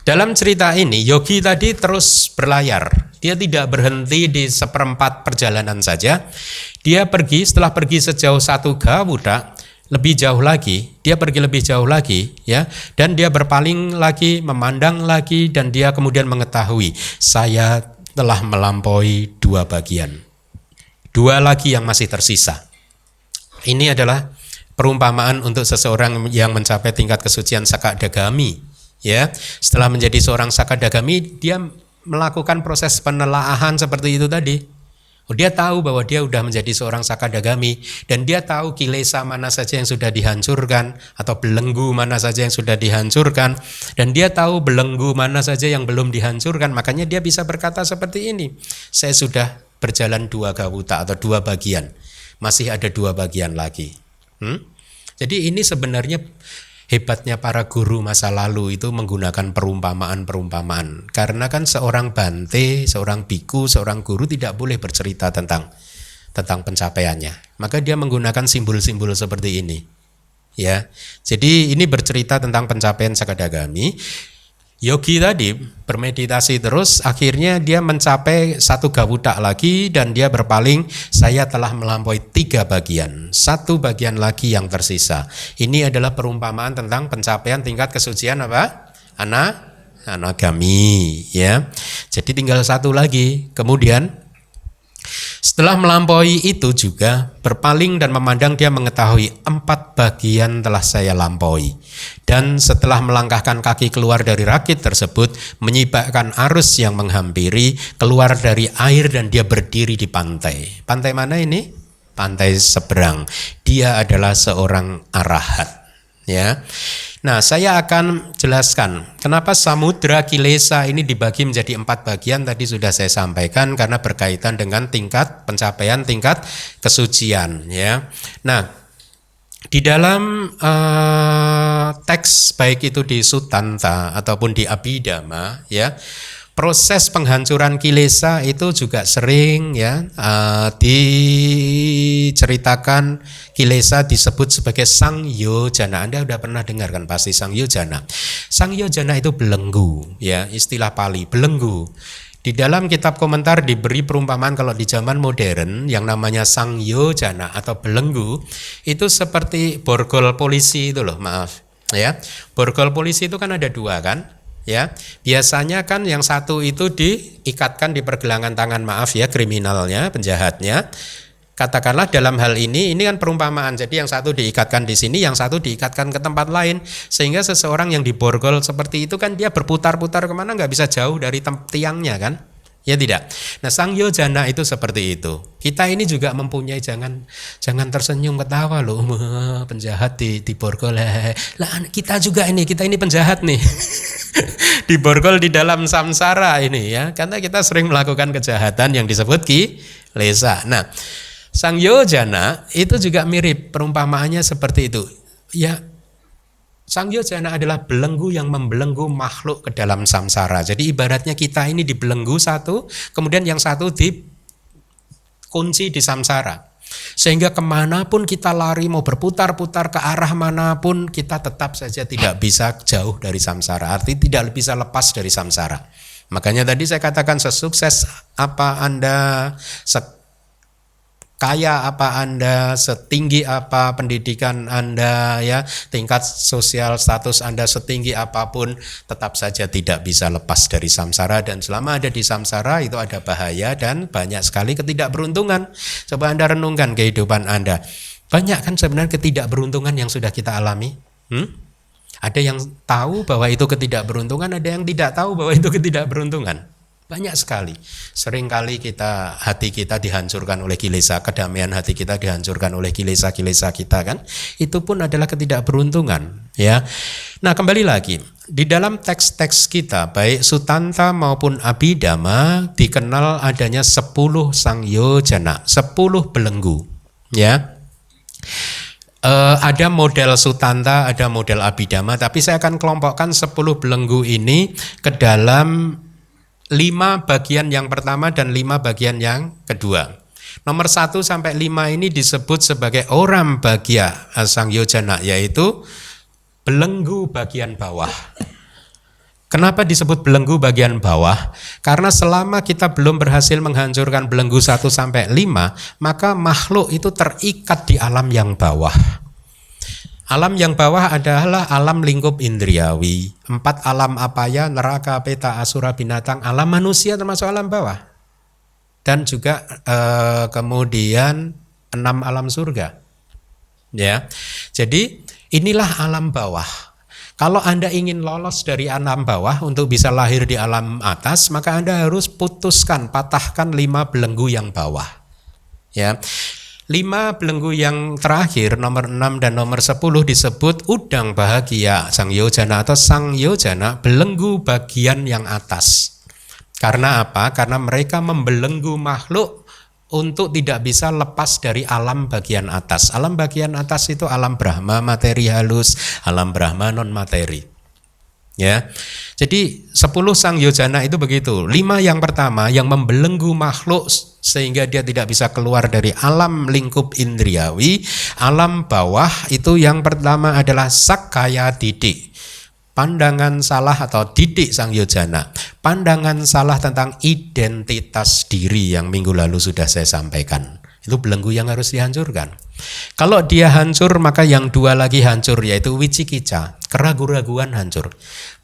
Dalam cerita ini, yogi tadi terus berlayar. Dia tidak berhenti di 1/4 perjalanan saja. Dia pergi, setelah pergi sejauh 1 gawuda, lebih jauh lagi, dia pergi lebih jauh lagi, ya. Dan dia berpaling lagi, memandang lagi, dan dia kemudian mengetahui, saya telah melampaui 2 bagian. 2 lagi yang masih tersisa. Ini adalah perumpamaan untuk seseorang yang mencapai tingkat kesucian sakadagami. Ya, setelah menjadi seorang sakadagami, dia melakukan proses penelaahan seperti itu tadi. Dia tahu bahwa dia sudah menjadi seorang sakadagami dan dia tahu kilesa mana saja yang sudah dihancurkan atau belenggu mana saja yang sudah dihancurkan dan dia tahu belenggu mana saja yang belum dihancurkan. Makanya dia bisa berkata seperti ini, saya sudah berjalan 2 gawuta atau 2 bagian, masih ada 2 bagian lagi. Jadi ini sebenarnya hebatnya para guru masa lalu itu menggunakan perumpamaan-perumpamaan. Karena kan seorang bante, seorang biku, seorang guru tidak boleh bercerita tentang pencapaiannya. Maka dia menggunakan simbol-simbol seperti ini. Ya. Jadi ini bercerita tentang pencapaian sakadagami. Yogi tadi bermeditasi terus, akhirnya dia mencapai 1 gawuda lagi dan dia berpaling, saya telah melampaui 3 bagian, 1 bagian lagi yang tersisa. Ini adalah perumpamaan tentang pencapaian tingkat kesucian apa? Anagami, ya. Jadi tinggal 1 lagi. Kemudian setelah melampaui itu juga berpaling dan memandang, dia mengetahui 4 bagian telah saya lampaui. Dan setelah melangkahkan kaki keluar dari rakit tersebut, menyibakkan arus yang menghampiri, keluar dari air dan dia berdiri di pantai. Pantai mana ini? Pantai seberang. Dia adalah seorang arahat. Ya. Nah, saya akan jelaskan kenapa samudra kilesa ini dibagi menjadi 4 bagian. Tadi sudah saya sampaikan karena berkaitan dengan tingkat pencapaian tingkat kesucian. Ya. Nah, di dalam teks baik itu di Sutanta ataupun di Abhidhamma, ya, proses penghancuran kilesa itu juga sering ya diceritakan. Kilesa disebut sebagai sangyojana. Anda sudah pernah dengar kan pasti sangyojana. Sangyojana itu belenggu, ya, istilah Pali, belenggu. Di dalam kitab komentar diberi perumpamaan kalau di zaman modern yang namanya sangyojana atau belenggu itu seperti borgol polisi itu loh, maaf ya. Borgol polisi itu kan ada 2 kan? Ya, biasanya kan yang satu itu diikatkan di pergelangan tangan, maaf ya, kriminalnya, penjahatnya. Katakanlah dalam hal ini kan perumpamaan. Jadi yang satu diikatkan di sini, yang satu diikatkan ke tempat lain, sehingga seseorang yang diborgol seperti itu kan dia berputar-putar kemana, nggak bisa jauh dari tiangnya kan? Ya tidak. Nah, sangyojana itu seperti itu. Kita ini juga mempunyai, jangan tersenyum ketawa loh, penjahat diborgol. Lah kita juga kita ini penjahat nih. Diborgol di dalam samsara ini ya, karena kita sering melakukan kejahatan yang disebut kilesa. Nah, sangyojana itu juga mirip, perumpamaannya seperti itu. Ya, sangyojana adalah belenggu yang membelenggu makhluk ke dalam samsara. Jadi ibaratnya kita ini dibelenggu satu, kemudian yang satu kunci di samsara. Sehingga kemanapun kita lari, mau berputar-putar ke arah manapun, kita tetap saja tidak bisa jauh dari samsara. Artinya tidak bisa lepas dari samsara. Makanya tadi saya katakan sesukses apa Anda, kaya apa Anda, setinggi apa pendidikan Anda, ya, tingkat sosial status Anda setinggi apapun, tetap saja tidak bisa lepas dari samsara. Dan selama ada di samsara itu ada bahaya dan banyak sekali ketidakberuntungan. Coba Anda renungkan kehidupan Anda. Banyak kan sebenarnya ketidakberuntungan yang sudah kita alami. Ada yang tahu bahwa itu ketidakberuntungan, ada yang tidak tahu bahwa itu ketidakberuntungan. Banyak sekali. Seringkali hati kita dihancurkan oleh kilesa, kedamaian hati kita dihancurkan oleh kilesa-kilesa kita kan. Itu pun adalah ketidakberuntungan, ya. Nah, kembali lagi, di dalam teks-teks kita baik Sutanta maupun Abhidhamma dikenal adanya 10 sangyojana, 10 belenggu, ya. Ada model Sutanta, ada model Abhidhamma, tapi saya akan kelompokkan 10 belenggu ini ke dalam 5 bagian yang pertama dan 5 bagian yang kedua. Nomor 1 sampai 5 ini disebut sebagai Oram Bagya Sangyojana, yaitu belenggu bagian bawah. Kenapa disebut belenggu bagian bawah? Karena selama kita belum berhasil menghancurkan belenggu 1 sampai 5, maka makhluk itu terikat di alam yang bawah. Alam yang bawah adalah alam lingkup indriawi. 4 alam apaya, neraka, peta, asura, binatang, alam manusia termasuk alam bawah. Dan juga kemudian 6 alam surga. Ya. Jadi inilah alam bawah. Kalau Anda ingin lolos dari alam bawah untuk bisa lahir di alam atas, maka Anda harus patahkan 5 belenggu yang bawah. Ya. 5 belenggu yang terakhir, nomor 6 dan nomor 10 disebut Udang Bahagia Sangyojana atau Sangyojana, belenggu bagian yang atas. Karena apa? Karena mereka membelenggu makhluk untuk tidak bisa lepas dari alam bagian atas. Alam bagian atas itu alam Brahma, materi halus, alam Brahma non materi. Ya. Jadi 10 sangyojana itu begitu. 5 yang pertama yang membelenggu makhluk sehingga dia tidak bisa keluar dari alam lingkup indriawi. Alam bawah itu yang pertama adalah Sakkaya Didik. Pandangan salah atau didik sangyojana. Pandangan salah tentang identitas diri yang minggu lalu sudah saya sampaikan. Itu belenggu yang harus dihancurkan. Kalau dia hancur, maka yang 2 lagi hancur, yaitu wicikica, keraguan-raguan hancur.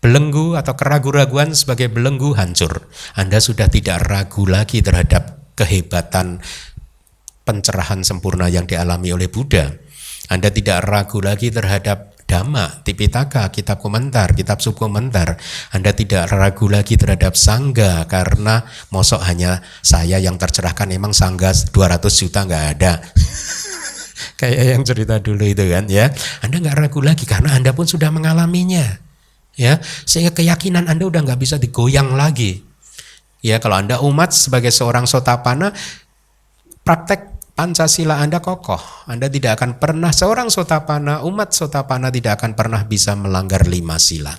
Belenggu atau keraguan-raguan sebagai belenggu hancur. Anda sudah tidak ragu lagi terhadap kehebatan pencerahan sempurna yang dialami oleh Buddha. Anda tidak ragu lagi terhadap Dhamma, Tipitaka, kitab komentar, kitab subkomentar. Anda tidak ragu lagi terhadap Sangga karena mosok hanya saya yang tercerahkan, emang Sangga 200 juta nggak ada. Kayak yang cerita dulu itu kan, ya. Anda nggak ragu lagi karena Anda pun sudah mengalaminya, ya. Sehingga keyakinan Anda udah nggak bisa digoyang lagi. Ya, kalau Anda umat sebagai seorang Sotapanna, praktek Pancasila Anda kokoh. Anda tidak akan pernah, seorang Sotapanna, umat Sotapanna tidak akan pernah bisa melanggar 5 sila.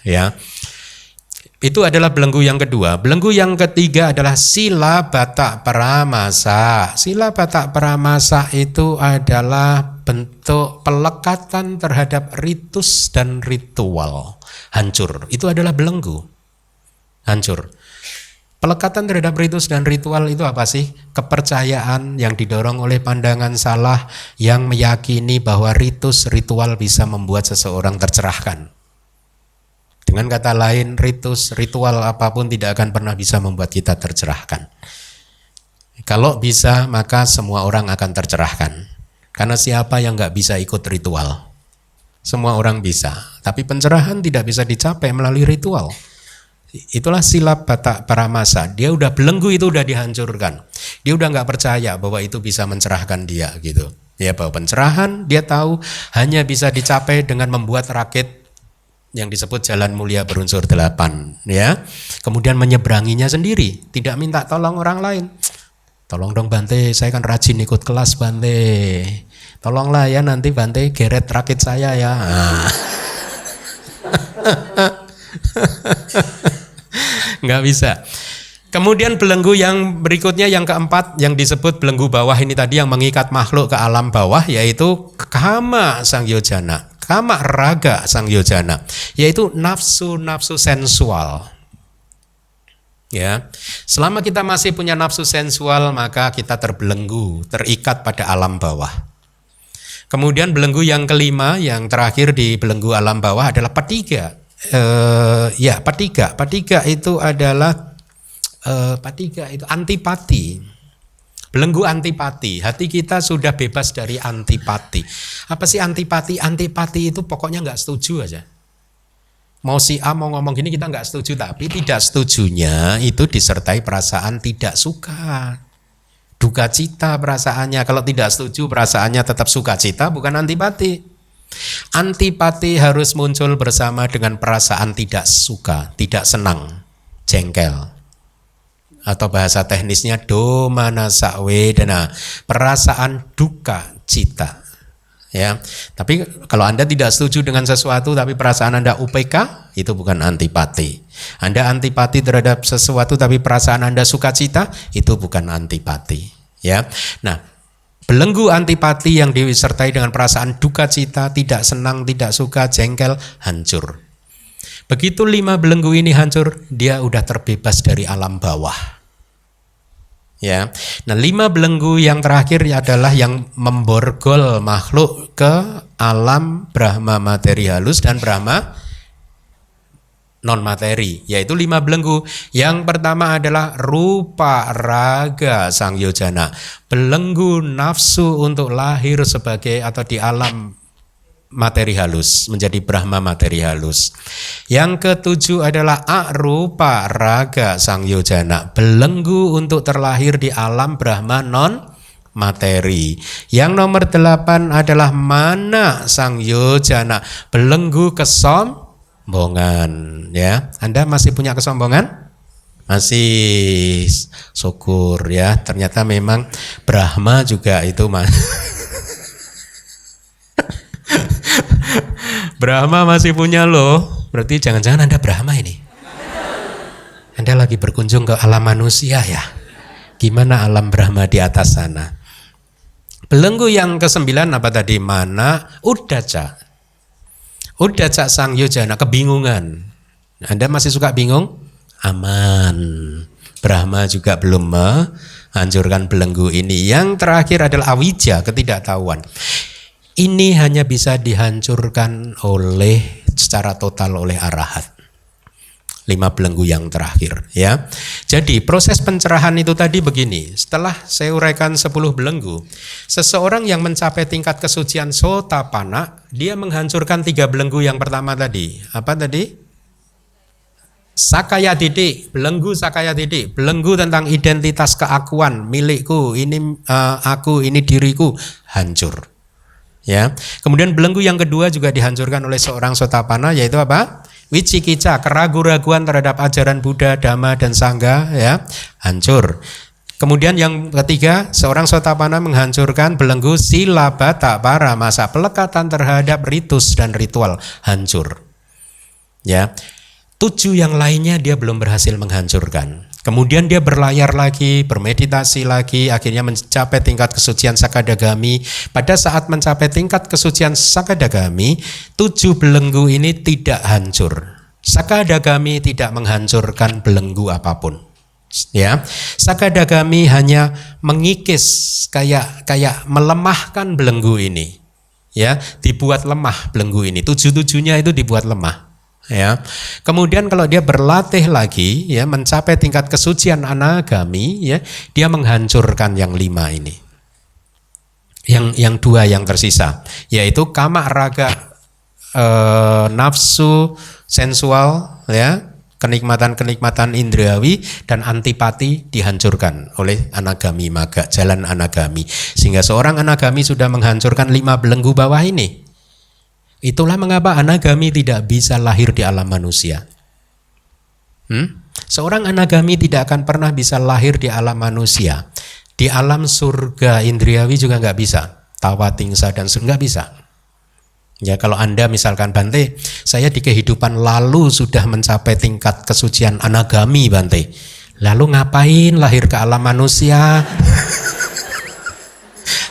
Ya. Itu adalah belenggu yang kedua. Belenggu yang ketiga adalah sila bata paramasa. Sila bata paramasa itu adalah bentuk pelekatan terhadap ritus dan ritual. Hancur. Itu adalah belenggu. Hancur. Pelekatan terhadap ritus dan ritual itu apa sih? Kepercayaan yang didorong oleh pandangan salah yang meyakini bahwa ritus ritual bisa membuat seseorang tercerahkan. Dengan kata lain, ritus ritual apapun tidak akan pernah bisa membuat kita tercerahkan. Kalau bisa, maka semua orang akan tercerahkan. Karena siapa yang nggak bisa ikut ritual? Semua orang bisa, tapi pencerahan tidak bisa dicapai melalui ritual. Itulah sila bata paramasa. Dia udah belenggu, itu udah dihancurkan. Dia udah nggak percaya bahwa itu bisa mencerahkan dia gitu. Ya, bahwa pencerahan dia tahu hanya bisa dicapai dengan membuat rakit yang disebut jalan mulia berunsur 8, ya. Kemudian menyeberanginya sendiri, tidak minta tolong orang lain. Tolong dong Bante, saya kan rajin ikut kelas Bante. Tolonglah ya nanti Bante geret rakit saya ya. Nggak bisa. Kemudian belenggu yang berikutnya yang keempat yang disebut belenggu bawah ini tadi yang mengikat makhluk ke alam bawah, yaitu kama sangyojana, kama raga sangyojana, yaitu nafsu-nafsu sensual. Ya, selama kita masih punya nafsu sensual maka kita terbelenggu, terikat pada alam bawah. Kemudian belenggu yang kelima, yang terakhir di belenggu alam bawah adalah patiga. Patiga itu adalah patiga itu antipati. Belenggu antipati. Hati kita sudah bebas dari antipati. Apa sih antipati? Antipati itu pokoknya nggak setuju aja. Mau si A mau ngomong gini kita nggak setuju, tapi tidak setujunya itu disertai perasaan tidak suka, duka cita perasaannya. Kalau tidak setuju perasaannya tetap suka cita, bukan antipati. Antipati harus muncul bersama dengan perasaan tidak suka, tidak senang, jengkel. Atau bahasa teknisnya domanasa wedana, perasaan duka cita. Ya, tapi kalau Anda tidak setuju dengan sesuatu tapi perasaan Anda UPK, itu bukan antipati. Anda antipati terhadap sesuatu tapi perasaan Anda sukacita, itu bukan antipati. Ya, nah belenggu antipati yang disertai dengan perasaan duka cita, tidak senang, tidak suka, jengkel, hancur. Begitu 5 belenggu ini hancur, dia udah terbebas dari alam bawah. Ya, nah 5 belenggu yang terakhir adalah yang memborgol makhluk ke alam Brahma materi halus dan Brahma non materi, yaitu 5 belenggu. Yang pertama adalah rupa raga sangyojana, belenggu nafsu untuk lahir sebagai atau di alam materi halus, menjadi Brahma materi halus. Yang ketujuh adalah arupa raga sangyojana, belenggu untuk terlahir di alam Brahma non materi. Yang nomor 8 adalah mana sangyojana, belenggu kesombongan. Ya, Anda masih punya kesombongan? Masih, syukur ya. Ternyata memang Brahma juga itu Brahma masih punya loh. Berarti jangan-jangan Anda Brahma ini. Anda lagi berkunjung ke alam manusia ya. Gimana alam Brahma di atas sana? Belenggu yang ke-9 apa tadi? Mana udaca. Udaca sangyojana, kebingungan. Anda masih suka bingung? Aman. Brahma juga belum menghancurkan belenggu ini. Yang terakhir adalah awija, ketidaktahuan. Ini hanya bisa dihancurkan secara total oleh arahat. 5 belenggu yang terakhir ya. Jadi proses pencerahan itu tadi begini. Setelah saya uraikan 10 belenggu, seseorang yang mencapai tingkat kesucian Sotapanna, dia menghancurkan 3 belenggu yang pertama tadi. Apa tadi? Sakaya didik, belenggu sakaya didik, belenggu tentang identitas keakuan, milikku, ini aku, ini diriku, hancur. Ya, kemudian belenggu yang kedua juga dihancurkan oleh seorang Sotapanna, yaitu apa? Wicikica, keraguan-raguan terhadap ajaran Buddha, Dhamma dan Sangha, ya, hancur. Kemudian yang ketiga, seorang Sotapanna menghancurkan belenggu silabata para masa, pelekatan terhadap ritus dan ritual, hancur. Ya, 7 yang lainnya dia belum berhasil menghancurkan. Kemudian dia berlayar lagi, bermeditasi lagi, akhirnya mencapai tingkat kesucian Sakadagami. Pada saat mencapai tingkat kesucian Sakadagami, 7 belenggu ini tidak hancur. Sakadagami tidak menghancurkan belenggu apapun. Ya, Sakadagami hanya mengikis, kayak melemahkan belenggu ini. Ya, dibuat lemah belenggu ini. 7-7-nya itu dibuat lemah. Ya, kemudian kalau dia berlatih lagi, ya, mencapai tingkat kesucian anagami, ya, dia menghancurkan yang 5 ini. Yang 2 yang tersisa, yaitu kama raga, nafsu sensual, ya, kenikmatan-kenikmatan indrawi, dan antipati dihancurkan oleh anagami maga, jalan anagami. Sehingga seorang anagami sudah menghancurkan 5 belenggu bawah ini. Itulah mengapa anagami tidak bisa lahir di alam manusia. Seorang anagami tidak akan pernah bisa lahir di alam manusia. Di alam surga indriawi juga nggak bisa. Tawatingsa dan surga nggak bisa. Ya, kalau Anda misalkan, Bante, saya di kehidupan lalu sudah mencapai tingkat kesucian anagami, Bante. Lalu ngapain lahir ke alam manusia?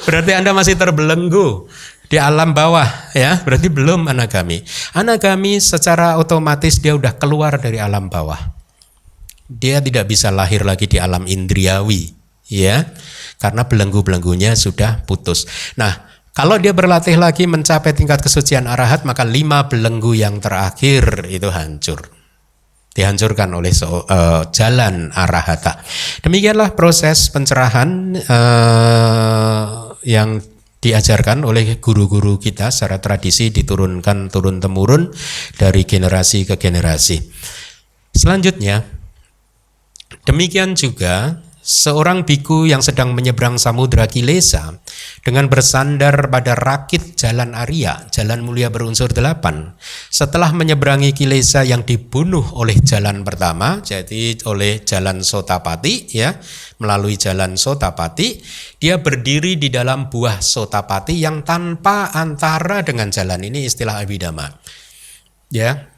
Berarti Anda masih terbelenggu di alam bawah ya, berarti belum anagami. Anagami secara otomatis dia udah keluar dari alam bawah. Dia tidak bisa lahir lagi di alam indriawi ya, karena belenggu-belenggunya sudah putus. Nah, kalau dia berlatih lagi mencapai tingkat kesucian arahat, maka 5 belenggu yang terakhir itu hancur. Dihancurkan oleh jalan arahata. Demikianlah proses pencerahan yang diajarkan oleh guru-guru kita secara tradisi, diturunkan turun-temurun dari generasi ke generasi. Selanjutnya, demikian juga seorang biku yang sedang menyeberang samudra kilesa dengan bersandar pada rakit jalan Arya, jalan mulia berunsur 8. Setelah menyeberangi kilesa yang dibunuh oleh jalan pertama, jadi oleh jalan Sotapati ya, melalui jalan Sotapati, dia berdiri di dalam buah Sotapati yang tanpa antara dengan jalan. Ini istilah Abhidhamma. Ya.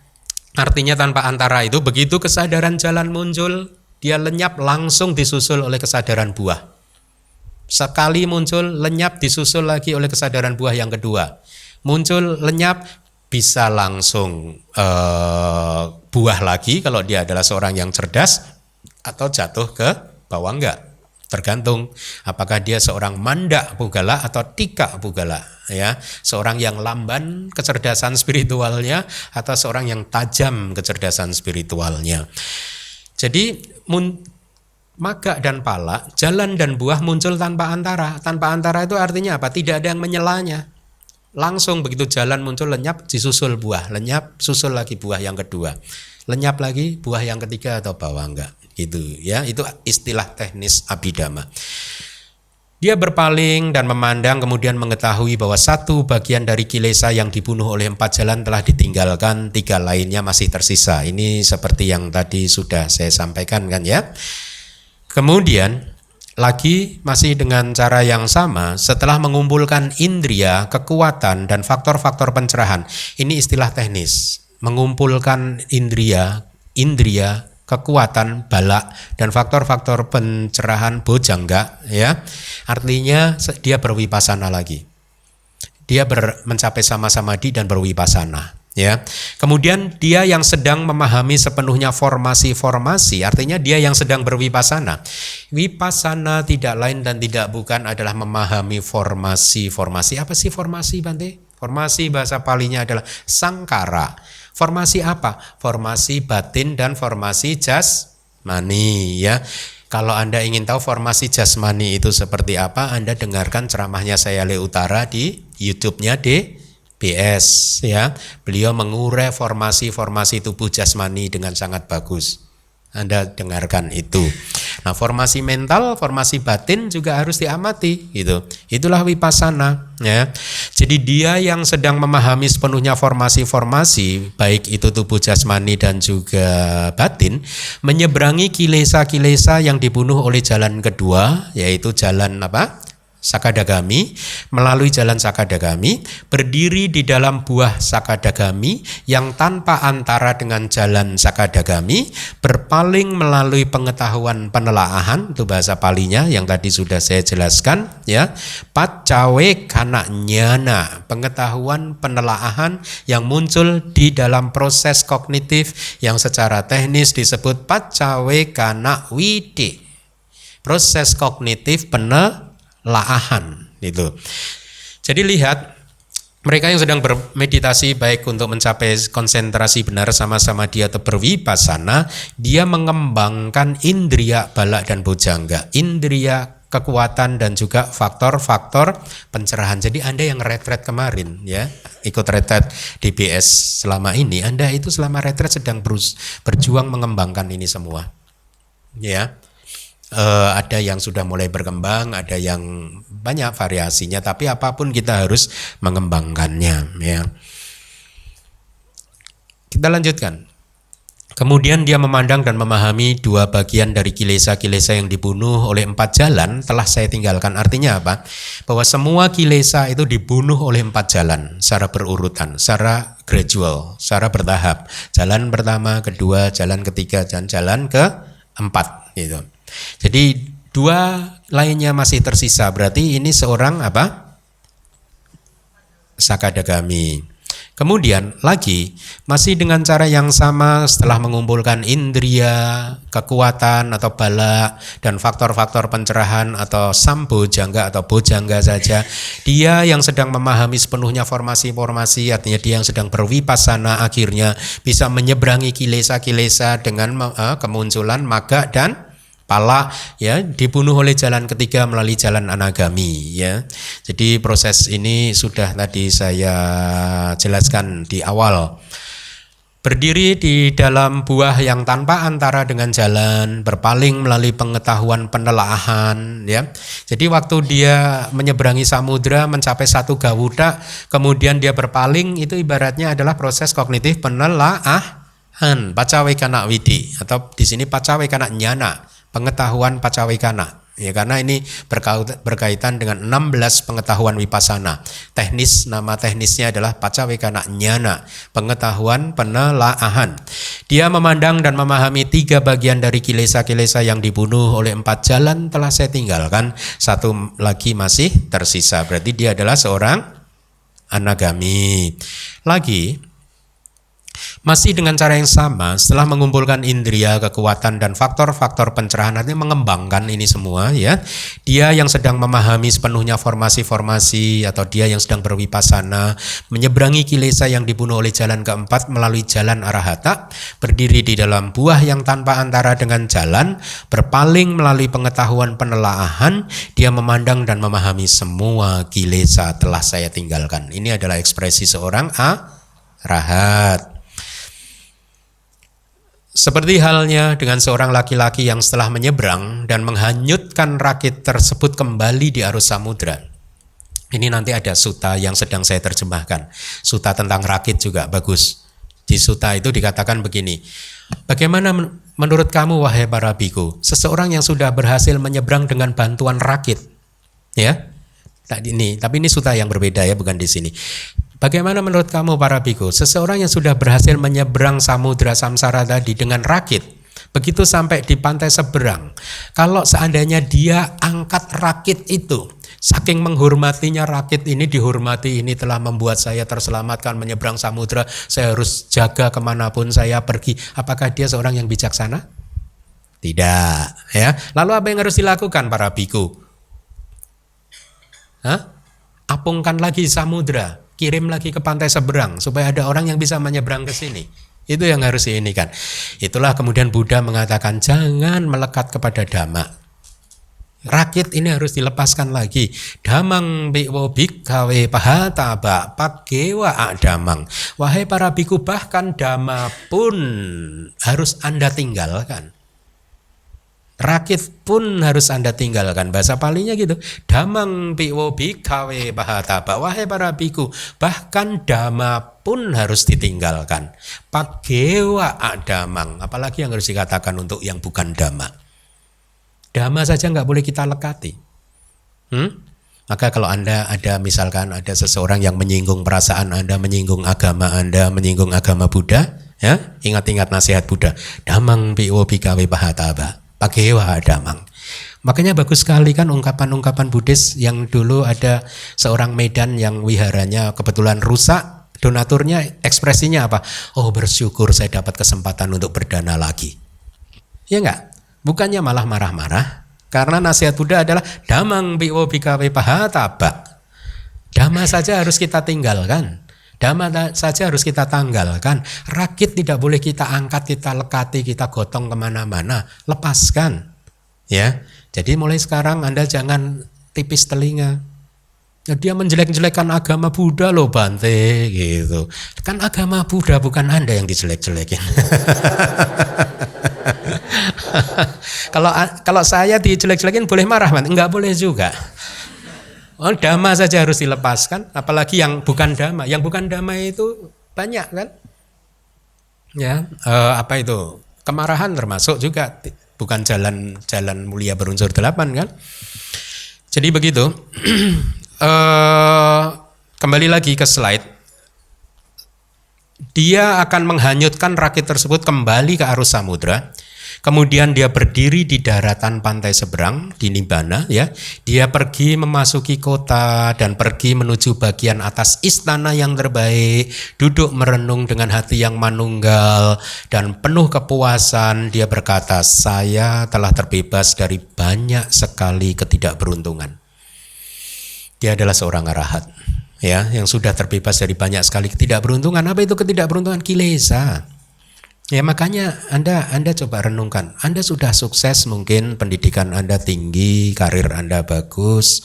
Artinya tanpa antara itu, begitu kesadaran jalan muncul, dia lenyap langsung disusul oleh kesadaran buah. Sekali muncul, lenyap, disusul lagi oleh kesadaran buah yang kedua. Muncul, lenyap, bisa langsung buah lagi kalau dia adalah seorang yang cerdas, atau jatuh ke bawah enggak. Tergantung apakah dia seorang manda pugala atau tika pugala ya, seorang yang lamban kecerdasan spiritualnya atau seorang yang tajam kecerdasan spiritualnya. Jadi maga dan pala, jalan dan buah muncul tanpa antara. Tanpa antara itu artinya apa? Tidak ada yang menyelanya. Langsung begitu jalan muncul, lenyap, disusul buah, lenyap, susul lagi buah yang kedua, lenyap lagi buah yang ketiga atau bawah enggak. Gitu ya, itu istilah teknis Abhidhamma. Dia berpaling dan memandang, kemudian mengetahui bahwa satu bagian dari kilesa yang dibunuh oleh 4 jalan telah ditinggalkan, 3 lainnya masih tersisa. Ini seperti yang tadi sudah saya sampaikan kan ya. Kemudian lagi masih dengan cara yang sama, setelah mengumpulkan indria, kekuatan dan faktor-faktor pencerahan. Ini istilah teknis. Mengumpulkan indria, kekuatan, bala dan faktor-faktor pencerahan bojangga ya. Artinya dia berwipasana lagi. Dia mencapai sama-samadhi dan berwipasana. Ya, kemudian dia yang sedang memahami sepenuhnya formasi-formasi, artinya dia yang sedang berwipasana. Wipasana tidak lain dan tidak bukan adalah memahami formasi-formasi. Apa sih formasi, Bante? Formasi bahasa Palinya adalah sangkara. Formasi apa? Formasi batin dan formasi jasmani. Ya, kalau Anda ingin tahu formasi jasmani itu seperti apa, Anda dengarkan ceramahnya saya Le Utara di YouTube-nya BS ya. Beliau mengurai formasi-formasi tubuh jasmani dengan sangat bagus. Anda dengarkan itu. Nah, formasi mental, formasi batin juga harus diamati gitu. Itulah wipasana ya. Jadi dia yang sedang memahami sepenuhnya formasi-formasi, baik itu tubuh jasmani dan juga batin, menyeberangi kilesa-kilesa yang dibunuh oleh jalan kedua, yaitu jalan apa? Sakadagami, melalui jalan Sakadagami, berdiri di dalam buah Sakadagami yang tanpa antara dengan jalan Sakadagami, berpaling melalui pengetahuan penelaahan, itu bahasa Palinya yang tadi sudah saya jelaskan ya. Pacawe kana nyana, pengetahuan penelaahan yang muncul di dalam proses kognitif yang secara teknis disebut pacawe kana widi. Proses kognitif penelaahan itu. Jadi lihat, mereka yang sedang bermeditasi baik untuk mencapai konsentrasi benar sama-sama dia atau berwipasana, dia mengembangkan indria bala dan bojangga, indria kekuatan dan juga faktor-faktor pencerahan. Jadi Anda yang retret kemarin ya, ikut retret DBS selama ini, Anda itu selama retret sedang berjuang mengembangkan ini semua. Ya. Ada yang sudah mulai berkembang, ada yang banyak variasinya, tapi apapun kita harus mengembangkannya ya. Kita lanjutkan. Kemudian dia memandang dan memahami 2 bagian dari kilesa-kilesa yang dibunuh oleh 4 jalan telah saya tinggalkan. Artinya apa? Bahwa semua kilesa itu dibunuh oleh 4 jalan secara berurutan, secara gradual, secara bertahap. Jalan pertama, kedua, jalan ketiga, dan jalan keempat. gitu. Jadi dua lainnya masih tersisa, berarti ini seorang apa? Sakadagami. Kemudian lagi masih dengan cara yang sama setelah mengumpulkan indria, kekuatan atau bala dan faktor-faktor pencerahan atau sambojangga atau bojangga saja, dia yang sedang memahami sepenuhnya formasi-formasi, artinya dia yang sedang berwipasana akhirnya bisa menyeberangi kilesa-kilesa dengan kemunculan maga dan pala, ya, dibunuh oleh jalan ketiga melalui jalan anagami, ya. Jadi proses ini sudah tadi saya jelaskan di awal. Berdiri di dalam buah yang tanpa antara dengan jalan, berpaling melalui pengetahuan penelaahan, ya. Jadi waktu dia menyeberangi samudra mencapai satu gawuda, kemudian dia berpaling, itu ibaratnya adalah proses kognitif penelaahan, pacawekana widi, atau di sini pacawekana nyana, pengetahuan pacawekana, ya, karena ini berkaitan dengan 16 pengetahuan wipasana. Teknis, nama teknisnya adalah pacawekana nyana, pengetahuan penelaahan. Dia memandang dan memahami 3 bagian dari kilesa-kilesa yang dibunuh oleh 4 jalan telah saya tinggalkan, 1 lagi masih tersisa, berarti dia adalah seorang anagami. Lagi masih dengan cara yang sama, setelah mengumpulkan indria, kekuatan dan faktor-faktor pencerahan, artinya mengembangkan ini semua, ya. Dia yang sedang memahami sepenuhnya formasi-formasi atau dia yang sedang berwipasana, menyeberangi kilesa yang dibunuh oleh jalan keempat melalui jalan arahata, berdiri di dalam buah yang tanpa antara dengan jalan, berpaling melalui pengetahuan penelaahan, dia memandang dan memahami semua kilesa telah saya tinggalkan. Ini adalah ekspresi seorang arahat. Seperti halnya dengan seorang laki-laki yang setelah menyeberang dan menghanyutkan rakit tersebut kembali di arus samudra. Ini nanti ada suta yang sedang saya terjemahkan. Suta tentang rakit juga bagus. Di suta itu dikatakan begini. Bagaimana menurut kamu wahai para biku, seseorang yang sudah berhasil menyeberang dengan bantuan rakit, ya? Tapi ini suta yang berbeda, ya, bukan di sini. Bagaimana menurut kamu para biku, seseorang yang sudah berhasil menyeberang samudra samsara tadi dengan rakit, begitu sampai di pantai seberang, kalau seandainya dia angkat rakit itu, saking menghormatinya rakit ini dihormati, ini telah membuat saya terselamatkan menyeberang samudra, saya harus jaga kemanapun saya pergi, apakah dia seorang yang bijaksana? Tidak, ya. Lalu apa yang harus dilakukan para biku? Apungkan lagi samudra, kirim lagi ke pantai seberang supaya ada orang yang bisa menyeberang ke sini. Itu yang harus ini kan. Itulah kemudian Buddha mengatakan jangan melekat kepada dhamma. Rakit ini harus dilepaskan lagi. Dhammang biwo bhikkhave pahataba pagewa adamang. Wahai para biku, bahkan dhamma pun harus Anda tinggalkan. Rakit pun harus Anda tinggalkan. Bahasa Palinya gitu. Dhammang biwo bhikkhave pahataba. Wahai para biku, bahkan dhamma pun harus ditinggalkan. Pagewa adamang. Apalagi yang harus dikatakan untuk yang bukan dhamma. Dhamma saja nggak boleh kita lekati. Maka kalau Anda ada, misalkan ada seseorang yang menyinggung perasaan Anda, menyinggung agama Anda, menyinggung agama Buddha, ya, ingat-ingat nasihat Buddha. Dhammang biwo bhikkhave pahataba. Pagewa adamang. Makanya bagus sekali kan ungkapan-ungkapan Buddhis yang dulu ada seorang Medan yang wiharanya kebetulan rusak, donaturnya ekspresinya apa? Oh, bersyukur saya dapat kesempatan untuk berdana lagi. Ya enggak? Bukannya malah marah-marah, karena nasihat Buddha adalah dhammang biwo bhikkhave pahataba. Dhamma saja harus kita tinggalkan. Dhamma saja harus kita tanggalkan. Rakit tidak boleh kita angkat, kita lekati, kita gotong kemana-mana. Lepaskan, ya. Jadi mulai sekarang Anda jangan tipis telinga. Ya, dia menjelek-jelekan agama Buddha loh Bante, gitu. Kan agama Buddha, bukan Anda yang dijelek-jelekin. Kalau saya dijelek-jelekin boleh marah, Bante? Enggak boleh juga. Oh, dhamma saja harus dilepaskan, apalagi yang bukan dhamma. Yang bukan dhamma itu banyak kan? Ya, apa itu? Kemarahan termasuk juga bukan jalan mulia berunsur 8 kan? Jadi begitu. Kembali lagi ke slide. Dia akan menghanyutkan rakit tersebut kembali ke arus samudra. Kemudian dia berdiri di daratan pantai seberang di Nibbana, ya. Dia pergi memasuki kota dan pergi menuju bagian atas istana yang terbaik, duduk merenung dengan hati yang manunggal dan penuh kepuasan. Dia berkata, saya telah terbebas dari banyak sekali ketidakberuntungan. Dia adalah seorang arahat, ya, yang sudah terbebas dari banyak sekali ketidakberuntungan. Apa itu ketidakberuntungan? Kilesa. Ya, makanya Anda coba renungkan. Anda sudah sukses, mungkin pendidikan Anda tinggi, karir Anda bagus,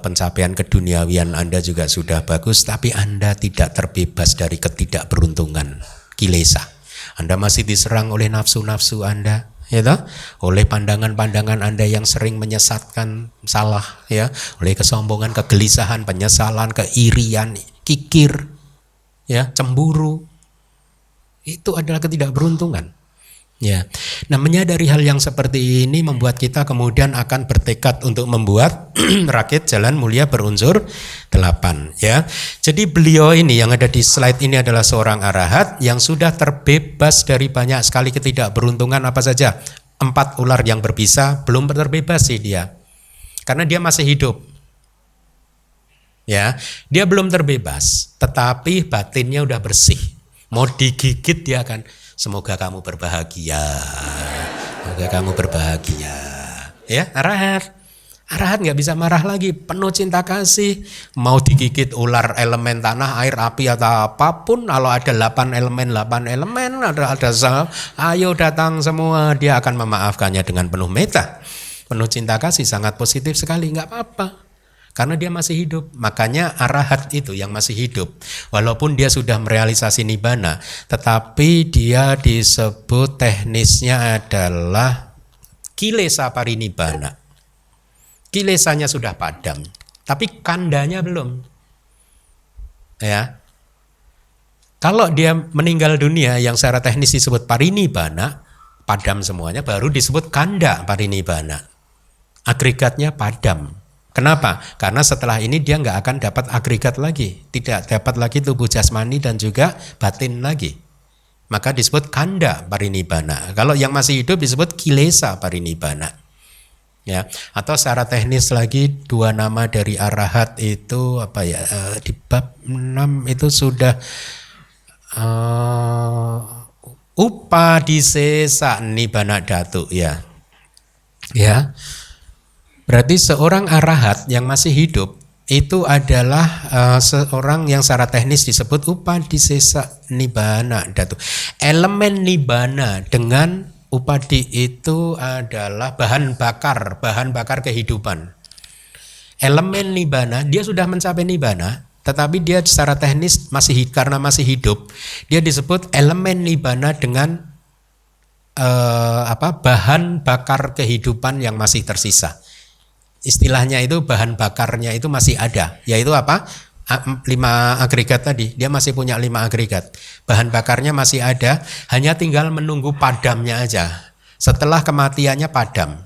pencapaian keduniawian Anda juga sudah bagus, tapi Anda tidak terbebas dari ketidakberuntungan, kilesa. Anda masih diserang oleh nafsu-nafsu Anda, ya toh? Oleh pandangan-pandangan Anda yang sering menyesatkan, salah, ya, oleh kesombongan, kegelisahan, penyesalan, keirian, kikir, ya, cemburu. Itu adalah ketidakberuntungan. Ya. Nah, menyadari hal yang seperti ini membuat kita kemudian akan bertekad untuk membuat rakit jalan mulia berunsur 8, ya. Jadi beliau ini yang ada di slide ini adalah seorang arahat yang sudah terbebas dari banyak sekali ketidakberuntungan. Apa saja? 4 ular yang berbisa, belum terbebas sih dia. Karena dia masih hidup. Ya, dia belum terbebas, tetapi batinnya udah bersih. Mau digigit dia akan, semoga kamu berbahagia, semoga kamu berbahagia. Ya, arahat nggak bisa marah lagi, penuh cinta kasih. Mau digigit ular elemen tanah, air, api atau apapun, kalau ada 8 elemen, ada ayo datang semua, dia akan memaafkannya dengan penuh meta, penuh cinta kasih, sangat positif sekali, nggak apa-apa. Karena dia masih hidup. Makanya arahat itu yang masih hidup, walaupun dia sudah merealisasi nibbana, tetapi dia disebut teknisnya adalah kilesa parinibbana. Kilesanya sudah padam, tapi kandanya belum. Ya. Kalau dia meninggal dunia yang secara teknis disebut parinibbana, padam semuanya, baru disebut kanda parinibbana. Agregatnya padam. Kenapa? Karena setelah ini dia nggak akan dapat agregat lagi, tidak dapat lagi tubuh jasmani dan juga batin lagi. Maka disebut kanda parinibbana. Kalau yang masih hidup disebut kilesa parinibbana. Ya, atau secara teknis lagi 2 nama dari arahat itu apa ya? Di bab 6 itu sudah upadisesa nibbana dhatu, ya. Ya. Berarti seorang arahat yang masih hidup itu adalah seorang yang secara teknis disebut upadisesa nibbana dhatu. Elemen nibbana dengan upadi itu adalah bahan bakar kehidupan. Elemen nibbana, dia sudah mencapai nibbana, tetapi dia secara teknis karena masih hidup, dia disebut elemen nibbana dengan bahan bakar kehidupan yang masih tersisa. Istilahnya itu bahan bakarnya itu masih ada, yaitu apa? 5 agregat tadi, dia masih punya 5 agregat. Bahan bakarnya masih ada, hanya tinggal menunggu padamnya aja. Setelah kematiannya padam.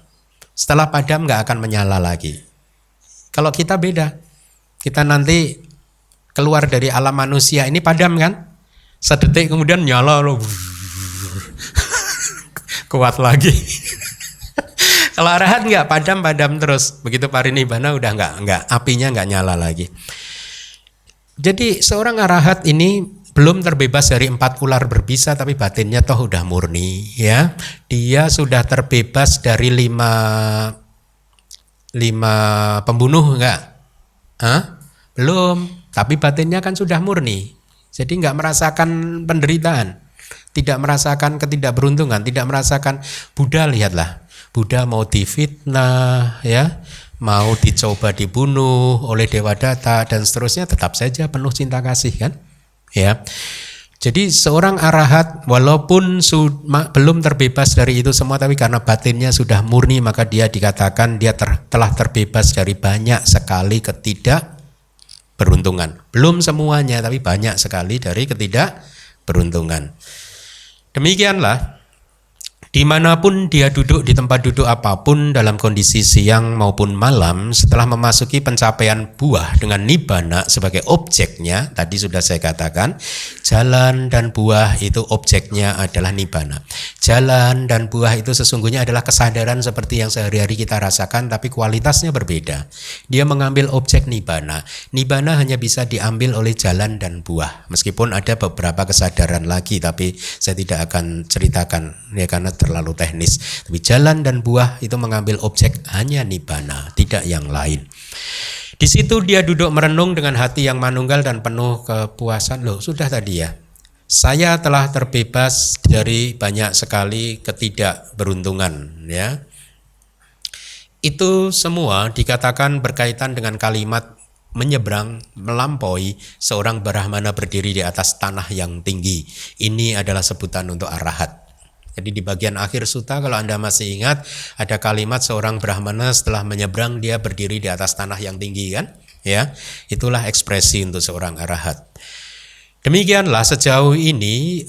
Setelah padam nggak akan menyala lagi. Kalau kita beda, kita nanti keluar dari alam manusia ini padam kan? Sedetik kemudian nyala loh. Kuat lagi. Kalau arahat nggak, padam terus. Begitu parinibbana udah nggak, apinya nggak nyala lagi. Jadi seorang arahat ini belum terbebas dari 4 ular berbisa, tapi batinnya toh udah murni, ya. Dia sudah terbebas dari 5 pembunuh nggak? Belum. Tapi batinnya kan sudah murni. Jadi nggak merasakan penderitaan, tidak merasakan ketidakberuntungan, tidak merasakan. Buddha, lihatlah. Buddha mau difitnah, ya, mau dicoba dibunuh oleh Dewadatta dan seterusnya, tetap saja penuh cinta kasih kan, ya. Jadi seorang arahat walaupun belum terbebas dari itu semua, tapi karena batinnya sudah murni, maka dia dikatakan dia telah terbebas dari banyak sekali ketidakberuntungan. Belum semuanya, tapi banyak sekali dari ketidakberuntungan. Demikianlah. Dimanapun dia duduk, di tempat duduk apapun, dalam kondisi siang maupun malam, setelah memasuki pencapaian buah dengan nibbana sebagai objeknya, tadi sudah saya katakan, jalan dan buah itu objeknya adalah nibbana. Jalan dan buah itu sesungguhnya adalah kesadaran seperti yang sehari-hari kita rasakan, tapi kualitasnya berbeda. Dia mengambil objek nibbana. Nibbana hanya bisa diambil oleh jalan dan buah. Meskipun ada beberapa kesadaran lagi, tapi saya tidak akan ceritakan ya karena terlalu teknis. Tapi jalan dan buah itu mengambil objek hanya nibbana, tidak yang lain. Di situ dia duduk merenung dengan hati yang manunggal dan penuh kepuasan. Loh, sudah tadi ya. Saya telah terbebas dari banyak sekali ketidakberuntungan, ya. Itu semua dikatakan berkaitan dengan kalimat menyeberang, melampaui seorang Brahmana berdiri di atas tanah yang tinggi. Ini adalah sebutan untuk arahat. Jadi di bagian akhir sutta kalau Anda masih ingat ada kalimat seorang Brahmana setelah menyeberang dia berdiri di atas tanah yang tinggi kan? Ya, itulah ekspresi untuk seorang arahat. Demikianlah sejauh ini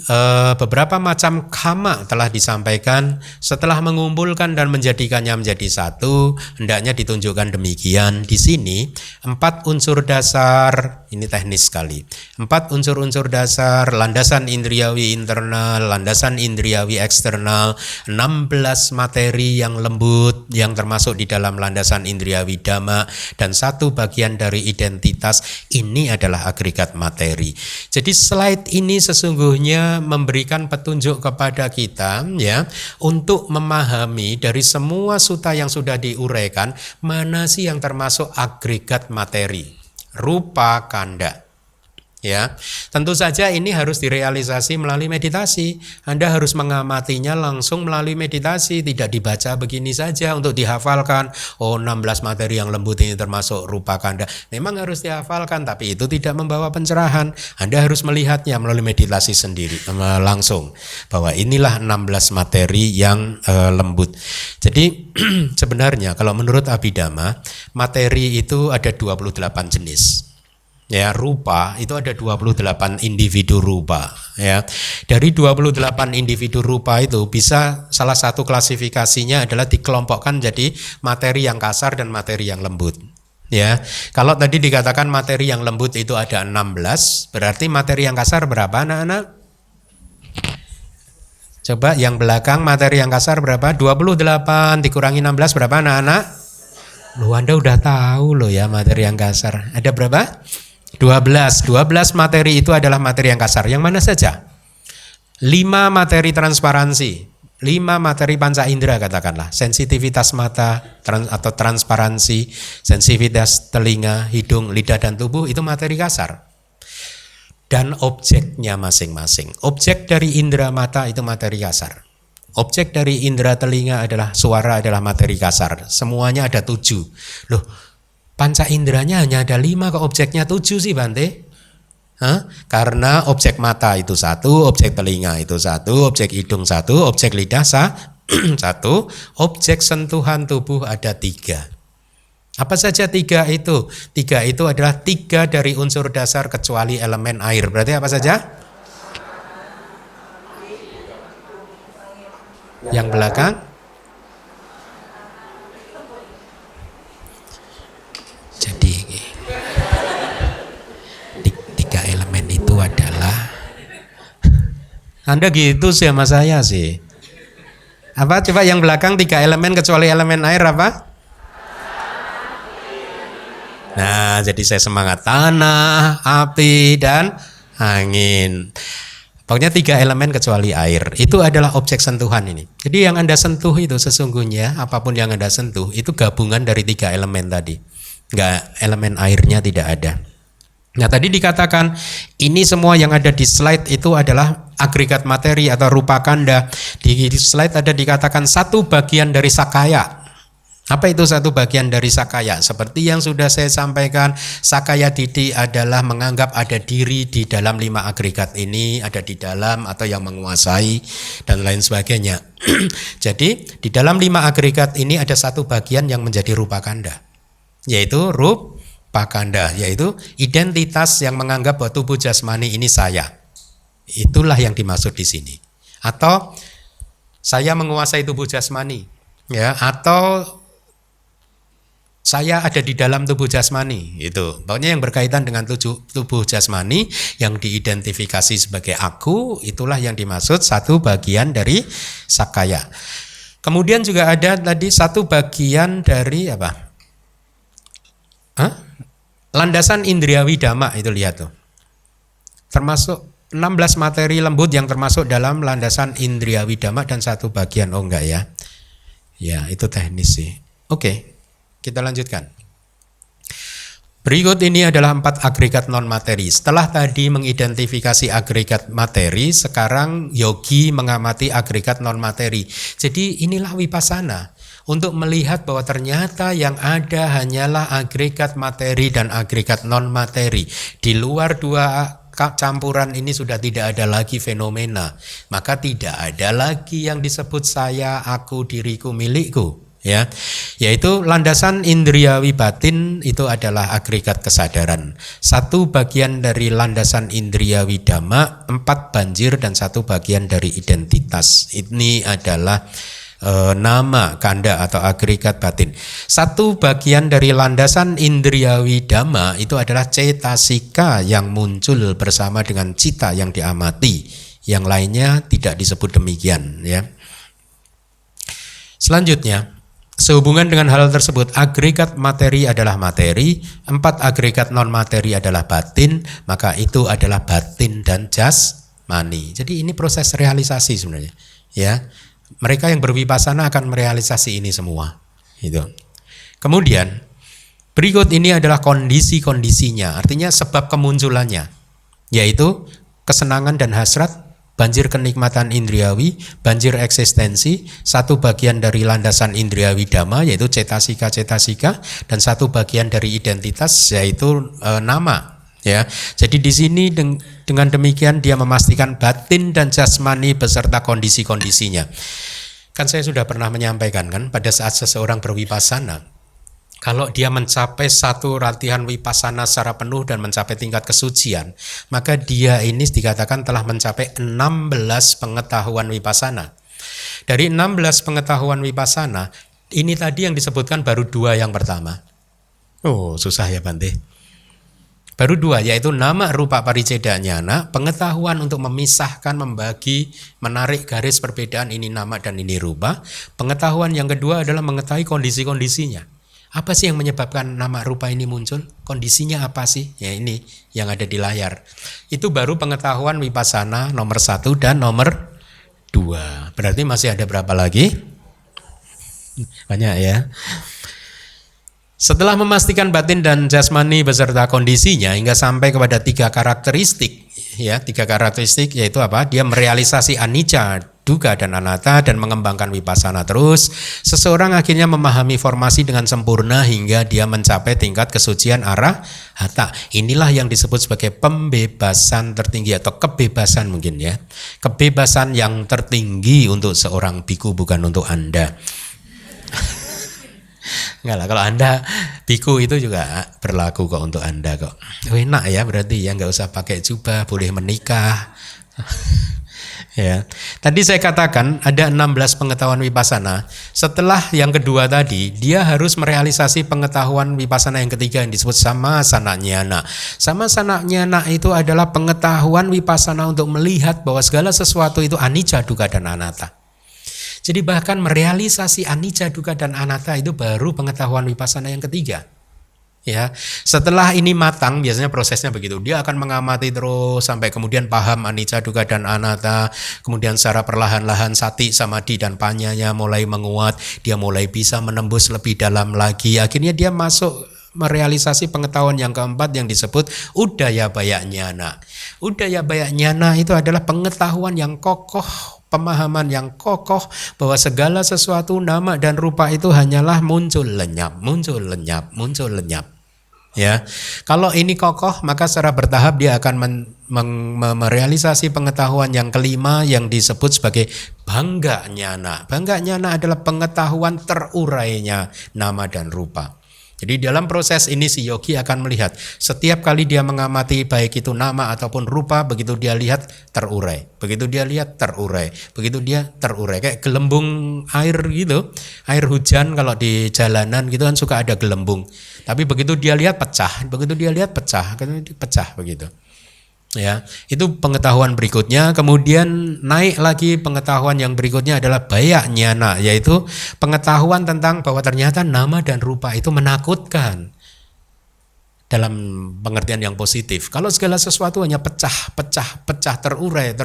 beberapa macam kama telah disampaikan. Setelah mengumpulkan dan menjadikannya menjadi satu, hendaknya ditunjukkan demikian. Di sini 4 unsur dasar, ini teknis sekali. 4 unsur-unsur dasar, landasan indriawi internal, landasan indriawi eksternal, 16 materi yang lembut yang termasuk di dalam landasan indriawi dhamma, dan 1 bagian dari identitas. Ini adalah agregat materi. Jadi slide ini sesungguhnya memberikan petunjuk kepada kita ya untuk memahami dari semua sutta yang sudah diuraikan mana sih yang termasuk agregat materi, rupa kanda. Ya, tentu saja ini harus direalisasi melalui meditasi. Anda harus mengamatinya langsung melalui meditasi, tidak dibaca begini saja untuk dihafalkan. Oh, 16 materi yang lembut ini termasuk rupa kanda. Memang harus dihafalkan, tapi itu tidak membawa pencerahan. Anda harus melihatnya melalui meditasi sendiri langsung bahwa inilah 16 materi yang lembut. Jadi sebenarnya kalau menurut Abhidhamma, materi itu ada 28 jenis. Ya, rupa itu ada 28 individu rupa ya. Dari 28 individu rupa itu bisa salah satu klasifikasinya adalah dikelompokkan jadi materi yang kasar dan materi yang lembut. Ya. Kalau tadi dikatakan materi yang lembut itu ada 16, berarti materi yang kasar berapa anak-anak? Coba yang belakang materi yang kasar berapa? 28 dikurangi 16 berapa anak-anak? Loh, Anda udah tahu loh ya materi yang kasar. Ada berapa? 12 materi itu adalah materi yang kasar. Yang mana saja? 5 materi transparansi, 5 materi panca indera katakanlah. Sensitivitas mata atau transparansi, sensitivitas telinga, hidung, lidah dan tubuh itu materi kasar. Dan objeknya masing-masing. Objek dari indera mata itu materi kasar. Objek dari indera telinga adalah suara adalah materi kasar. Semuanya ada 7. Loh, panca inderanya hanya ada 5 kok objeknya 7 sih Bante? Karena objek mata itu 1, objek telinga itu 1, objek hidung 1, objek lidah 1, objek sentuhan tubuh ada 3. Apa saja 3 itu? 3 itu adalah 3 dari unsur dasar kecuali elemen air. Berarti apa saja? Yang belakang? Jadi 3 elemen itu adalah, Anda gitu sih sama saya sih. Apa coba yang belakang 3 elemen kecuali elemen air apa? Nah, jadi saya semangat tanah, api dan angin. Pokoknya 3 elemen kecuali air. Itu adalah objek sentuhan ini. Jadi yang Anda sentuh itu sesungguhnya apapun yang Anda sentuh itu gabungan dari 3 elemen tadi. Enggak, elemen airnya tidak ada. Nah, tadi dikatakan ini semua yang ada di slide itu adalah agregat materi atau rupa kanda. Di slide ada dikatakan 1 bagian dari sakaya. Apa itu 1 bagian dari sakaya? Seperti yang sudah saya sampaikan, sakaya ditti adalah menganggap ada diri di dalam 5 agregat ini, ada di dalam atau yang menguasai dan lain sebagainya. Jadi di dalam 5 agregat ini ada 1 bagian yang menjadi rupa kanda, yaitu rupa kanda, yaitu identitas yang menganggap bahwa tubuh jasmani ini saya. Itulah yang dimaksud di sini. Atau saya menguasai tubuh jasmani, ya, atau Saya ada di dalam tubuh jasmani, itu. Pokoknya yang berkaitan dengan tubuh jasmani yang diidentifikasi sebagai aku, itulah yang dimaksud satu bagian dari sakaya. Kemudian juga ada tadi satu bagian dari apa? Landasan indriawi dhamma, itu lihat tuh. Termasuk 16 materi lembut yang termasuk dalam landasan indriawi dhamma dan satu bagian, oh enggak ya? Ya, itu teknis sih. Oke. Kita lanjutkan. Berikut ini adalah 4 agregat non-materi. Setelah tadi mengidentifikasi agregat materi, sekarang yogi mengamati agregat non-materi. Jadi inilah vipassana. Untuk melihat bahwa ternyata yang ada hanyalah agregat materi dan agregat non-materi. Di luar dua campuran ini sudah tidak ada lagi fenomena. Maka tidak ada lagi yang disebut saya, aku, diriku, milikku. Ya, yaitu landasan indriawi batin itu adalah agregat kesadaran. Satu bagian dari landasan indriawi dhamma, 4 banjir dan satu bagian dari identitas. Ini adalah nama kanda atau agregat batin. Satu bagian dari landasan indriawi dhamma itu adalah cetasika yang muncul bersama dengan cita yang diamati. Yang lainnya tidak disebut demikian, ya. Selanjutnya, sehubungan dengan hal tersebut, agregat materi adalah materi, 4 agregat non materi adalah batin, maka itu adalah batin dan jasmani. Jadi ini proses realisasi sebenarnya, ya. Mereka yang bervipassana akan merealisasi ini semua. Itu. Kemudian berikut ini adalah kondisi-kondisinya, artinya sebab kemunculannya, yaitu kesenangan dan hasrat, banjir kenikmatan indriawi, banjir eksistensi, satu bagian dari landasan indriawi dhamma yaitu cetasika-cetasika, dan satu bagian dari identitas yaitu nama. Ya, jadi di sini dengan demikian dia memastikan batin dan jasmani beserta kondisi-kondisinya. Kan saya sudah pernah menyampaikan kan, pada saat seseorang bervipassana, kalau dia mencapai satu latihan vipassana secara penuh dan mencapai tingkat kesucian, maka dia ini dikatakan telah mencapai 16 pengetahuan vipassana. Dari 16 pengetahuan vipassana, ini tadi yang disebutkan baru 2 yang pertama. Oh, susah ya Bante. Baru 2, yaitu nama rupa pariceda nyana, pengetahuan untuk memisahkan, membagi, menarik garis perbedaan ini nama dan ini rupa. Pengetahuan yang kedua adalah mengetahui kondisi-kondisinya. Apa sih yang menyebabkan nama rupa ini muncul? Kondisinya apa sih? Ya ini yang ada di layar. Itu baru pengetahuan vipassana nomor 1 dan nomor 2. Berarti masih ada berapa lagi? Banyak ya. Setelah memastikan batin dan jasmani beserta kondisinya hingga sampai kepada 3 karakteristik, ya 3 karakteristik yaitu apa? Dia merealisasi anicca, dukkha dan anatta dan mengembangkan vipassana terus. Seseorang akhirnya memahami formasi dengan sempurna hingga dia mencapai tingkat kesucian arahata. Inilah yang disebut sebagai pembebasan tertinggi atau kebebasan mungkin ya. Kebebasan yang tertinggi untuk seorang biku, bukan untuk Anda. Enggak lah, kalau Anda biku itu juga berlaku kok untuk Anda kok. Enak ya berarti ya, nggak usah pakai jubah, boleh menikah. Ya. Tadi saya katakan ada 16 pengetahuan vipassana. Setelah yang kedua tadi, dia harus merealisasi pengetahuan vipassana yang ketiga yang disebut samasana jnana. Samasana jnana itu adalah pengetahuan vipassana untuk melihat bahwa segala sesuatu itu anicca, dukkha dan anatta. Jadi bahkan merealisasi anicca, dukkha dan anatta itu baru pengetahuan vipassana yang ketiga. Ya, setelah ini matang biasanya prosesnya begitu. Dia akan mengamati terus sampai kemudian paham anicca, dukkha dan anatta. Kemudian secara perlahan-lahan sati, samadhi dan panyanya mulai menguat. Dia mulai bisa menembus lebih dalam lagi. Akhirnya dia masuk merealisasi pengetahuan yang keempat yang disebut udayabaya jnana. Udayabaya jnana itu adalah pengetahuan yang kokoh, pemahaman yang kokoh bahwa segala sesuatu nama dan rupa itu hanyalah muncul lenyap, muncul lenyap, muncul lenyap. Ya, kalau ini kokoh maka secara bertahap dia akan merealisasi pengetahuan yang kelima yang disebut sebagai bangga jnana. Bangga jnana adalah pengetahuan terurainya nama dan rupa. Jadi dalam proses ini si yogi akan melihat setiap kali dia mengamati baik itu nama ataupun rupa, begitu dia lihat terurai, begitu dia lihat terurai, begitu dia terurai, kayak gelembung air gitu, air hujan kalau di jalanan gitu kan suka ada gelembung, tapi begitu dia lihat pecah, begitu dia lihat pecah, pecah begitu. Ya, itu pengetahuan berikutnya. Kemudian naik lagi pengetahuan yang berikutnya adalah baya nyana, yaitu pengetahuan tentang bahwa ternyata nama dan rupa itu menakutkan dalam pengertian yang positif. Kalau segala sesuatu hanya pecah, terurai,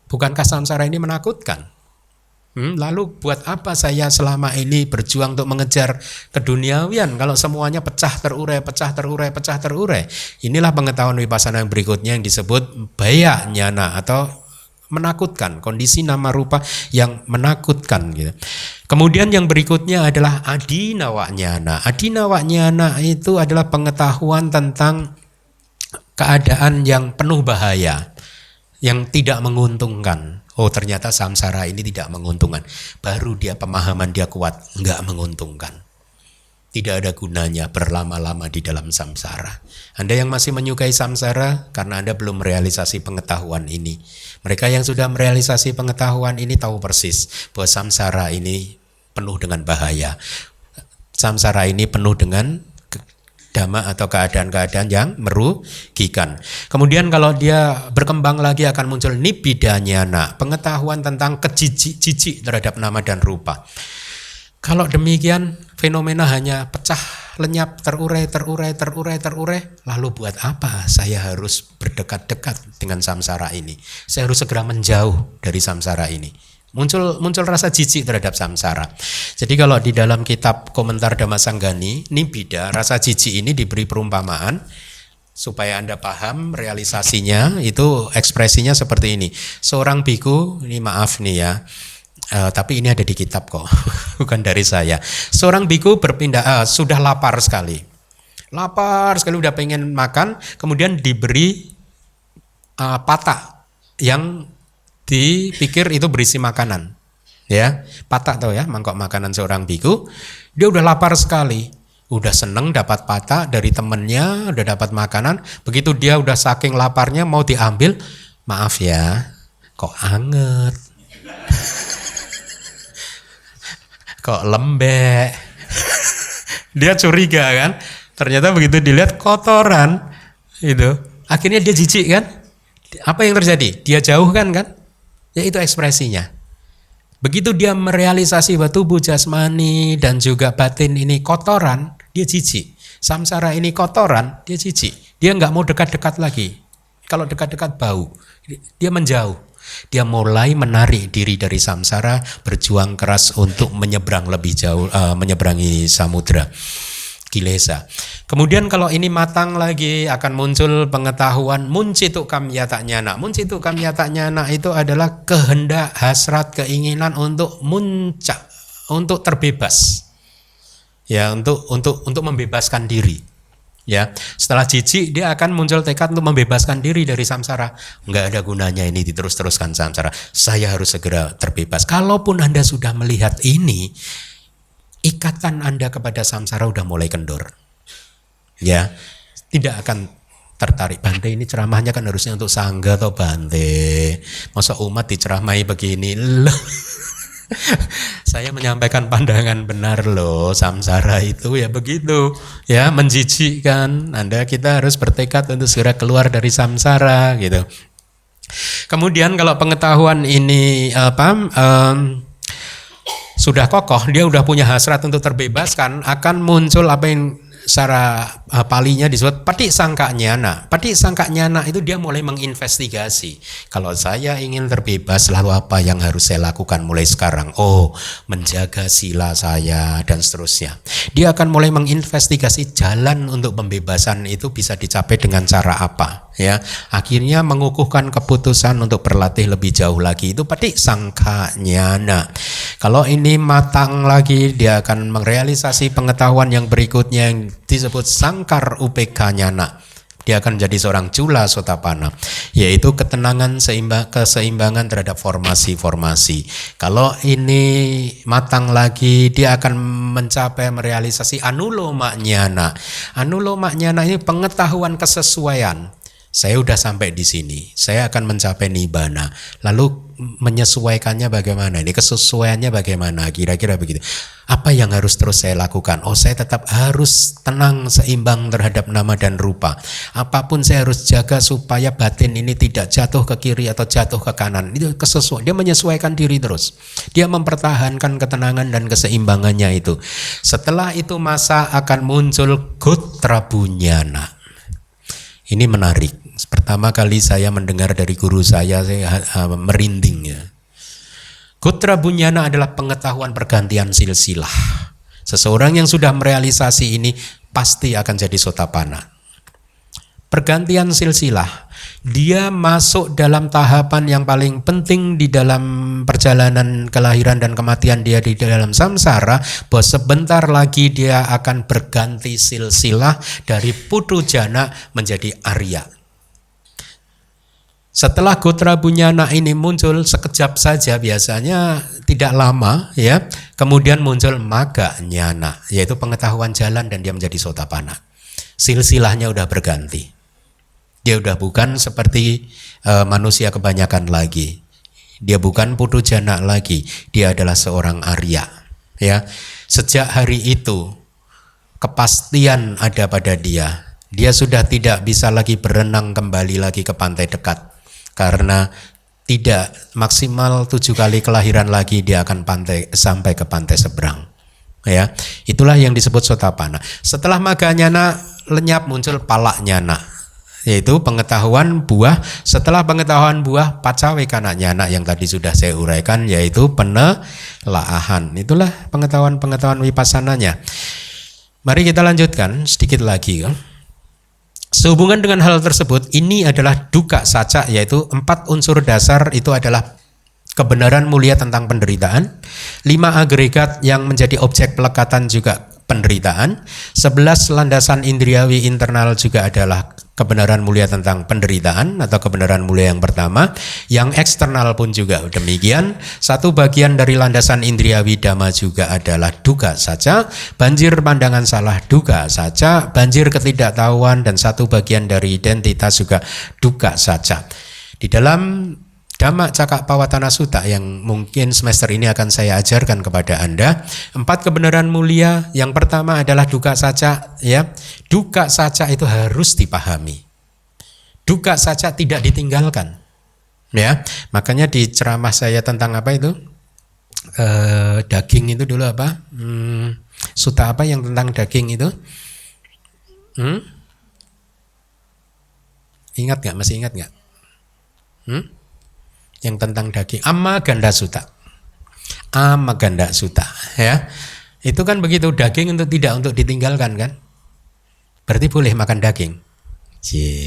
bukankah samsara ini menakutkan? Lalu buat apa saya selama ini berjuang untuk mengejar keduniawian kalau semuanya pecah terurai. Inilah pengetahuan vipassana yang berikutnya yang disebut baya nyana atau menakutkan, kondisi nama rupa yang menakutkan gitu. Kemudian yang berikutnya adalah adinawa nyana. Adinawa nyana itu adalah pengetahuan tentang keadaan yang penuh bahaya, yang tidak menguntungkan. Oh, ternyata samsara ini tidak menguntungkan. Baru dia pemahaman dia kuat, enggak menguntungkan. Tidak ada gunanya berlama-lama di dalam samsara. Anda yang masih menyukai samsara karena Anda belum merealisasi pengetahuan ini. Mereka yang sudah merealisasi pengetahuan ini tahu persis bahwa samsara ini penuh dengan bahaya. Samsara ini penuh dengan dhamma atau keadaan-keadaan yang merugikan. Kemudian kalau dia berkembang lagi akan muncul nibbidanyana, pengetahuan tentang jijik terhadap nama dan rupa. Kalau demikian fenomena hanya pecah, lenyap, terurai, lalu buat apa saya harus berdekat-dekat dengan samsara ini? Saya harus segera menjauh dari samsara ini. Muncul rasa jijik terhadap samsara. Jadi kalau di dalam kitab komentar Dhammasanggani, nibbida, rasa jijik ini diberi perumpamaan supaya Anda paham realisasinya, itu ekspresinya seperti ini. Seorang biku, ini maaf nih ya, tapi ini ada di kitab kok, bukan dari saya. Seorang biku sudah lapar sekali udah pengen makan, kemudian diberi patak yang dipikir itu berisi makanan, ya, patak tahu ya, mangkok makanan seorang biku. Dia udah lapar sekali, udah seneng dapat patak dari temennya, udah dapat makanan. Begitu dia udah saking laparnya mau diambil, maaf ya, kok anget, kok lembek. Dia curiga kan, ternyata begitu dilihat kotoran itu, akhirnya dia jijik kan. Apa yang terjadi? Dia jauhkan kan? Ya itu ekspresinya. Begitu dia merealisasi bahwa tubuh jasmani dan juga batin ini kotoran, dia jijik. Samsara ini kotoran, dia jijik. Dia nggak mau dekat-dekat lagi. Kalau dekat-dekat bau, dia menjauh. Dia mulai menarik diri dari samsara, berjuang keras untuk menyeberang lebih jauh, menyeberangi samudra kilesa. Kemudian kalau ini matang lagi akan muncul pengetahuan muncitu kamyata nyana. Muncitu kamyata nyana itu adalah kehendak, hasrat, keinginan untuk muncak, untuk terbebas. Ya, untuk membebaskan diri. Ya, setelah jijik dia akan muncul tekad untuk membebaskan diri dari samsara. Enggak ada gunanya ini diterus-teruskan samsara. Saya harus segera terbebas. Kalaupun Anda sudah melihat ini, ikatan Anda kepada samsara udah mulai kendor. Ya, tidak akan tertarik. Bante ini ceramahnya kan harusnya untuk sangga atau Bante. Masa umat diceramai begini loh. Saya menyampaikan pandangan benar loh, samsara itu ya begitu. Ya, menjijikkan. Kita harus bertekad untuk segera keluar dari samsara gitu. Kemudian kalau pengetahuan ini sudah kokoh, dia udah punya hasrat untuk terbebaskan, akan muncul apa yang secara palinya disebut patisangka nyana. Patisangka nyana itu dia mulai menginvestigasi. Kalau saya ingin terbebas, lalu apa yang harus saya lakukan mulai sekarang? Oh, menjaga sila saya dan seterusnya. Dia akan mulai menginvestigasi jalan untuk pembebasan itu bisa dicapai dengan cara apa. Ya, akhirnya mengukuhkan keputusan untuk berlatih lebih jauh lagi. Itu patisangka nyana. Kalau ini matang lagi, dia akan merealisasi pengetahuan yang berikutnya yang disebut sangkar upekka nyana. Dia akan jadi seorang cula sotapana, yaitu ketenangan, keseimbangan terhadap formasi-formasi. Kalau ini matang lagi, dia akan mencapai merealisasi anuloma jnana. Anuloma jnana ini pengetahuan kesesuaian. Saya udah sampai di sini, saya akan mencapai nibbana. Lalu menyesuaikannya bagaimana? Ini kesesuaiannya bagaimana? Kira-kira begitu. Apa yang harus terus saya lakukan? Oh, saya tetap harus tenang, seimbang terhadap nama dan rupa. Apapun saya harus jaga supaya batin ini tidak jatuh ke kiri atau jatuh ke kanan. Itu kesesuaian. Dia menyesuaikan diri terus. Dia mempertahankan ketenangan dan keseimbangannya itu. Setelah itu masa akan muncul gotra bunyana. Ini menarik. Pertama kali saya mendengar dari guru saya merinding ya. Gotra bunyana adalah pengetahuan pergantian silsilah. Seseorang yang sudah merealisasi ini pasti akan jadi sotapana. Pergantian silsilah, dia masuk dalam tahapan yang paling penting di dalam perjalanan kelahiran dan kematian dia di dalam samsara, bahwa sebentar lagi dia akan berganti silsilah dari putu jana menjadi Arya. Setelah gotra bunyana ini muncul sekejap saja, biasanya tidak lama ya, kemudian muncul magga jnana, yaitu pengetahuan jalan, dan dia menjadi sotapana. Silsilahnya udah berganti. Dia udah bukan seperti manusia kebanyakan lagi. Dia bukan putu jana lagi, dia adalah seorang Arya ya. Sejak hari itu kepastian ada pada dia. Dia sudah tidak bisa lagi berenang kembali lagi ke pantai dekat. Karena tidak maksimal 7 kali kelahiran lagi dia akan sampai ke pantai seberang. Ya, itulah yang disebut sotapana. Setelah magga jnana lenyap, muncul pala jnana, yaitu pengetahuan buah. Setelah pengetahuan buah, pacawekana jnana yang tadi sudah saya uraikan, yaitu penelaahan. Itulah pengetahuan wipassananya. Mari kita lanjutkan sedikit lagi. Sehubungan dengan hal tersebut, ini adalah dukkha sacca, yaitu 4 unsur dasar itu adalah kebenaran mulia tentang penderitaan, 5 agregat yang menjadi objek pelekatan juga penderitaan, 11 landasan indriawi internal juga adalah kebenaran mulia tentang penderitaan atau kebenaran mulia yang pertama. Yang eksternal pun juga demikian. 1 bagian dari landasan indriawi dhamma juga adalah dukkha sacca, banjir pandangan salah dukkha sacca, banjir ketidaktahuan dan 1 bagian dari identitas juga dukkha sacca. Di dalam Dhamma Cakkappavattana Sutta yang mungkin semester ini akan saya ajarkan kepada Anda, 4 kebenaran mulia. Yang pertama adalah dukkha sacca ya. Dukkha sacca itu harus dipahami. Dukkha sacca tidak ditinggalkan. Ya, makanya di ceramah saya tentang apa itu? Daging itu dulu apa? Sutta apa yang tentang daging itu? Ingat nggak? Masih ingat nggak? Yang tentang daging, Ammaganda Sutta. Ammaganda Sutta ya. Itu kan begitu, daging tidak untuk ditinggalkan kan? Berarti boleh makan daging.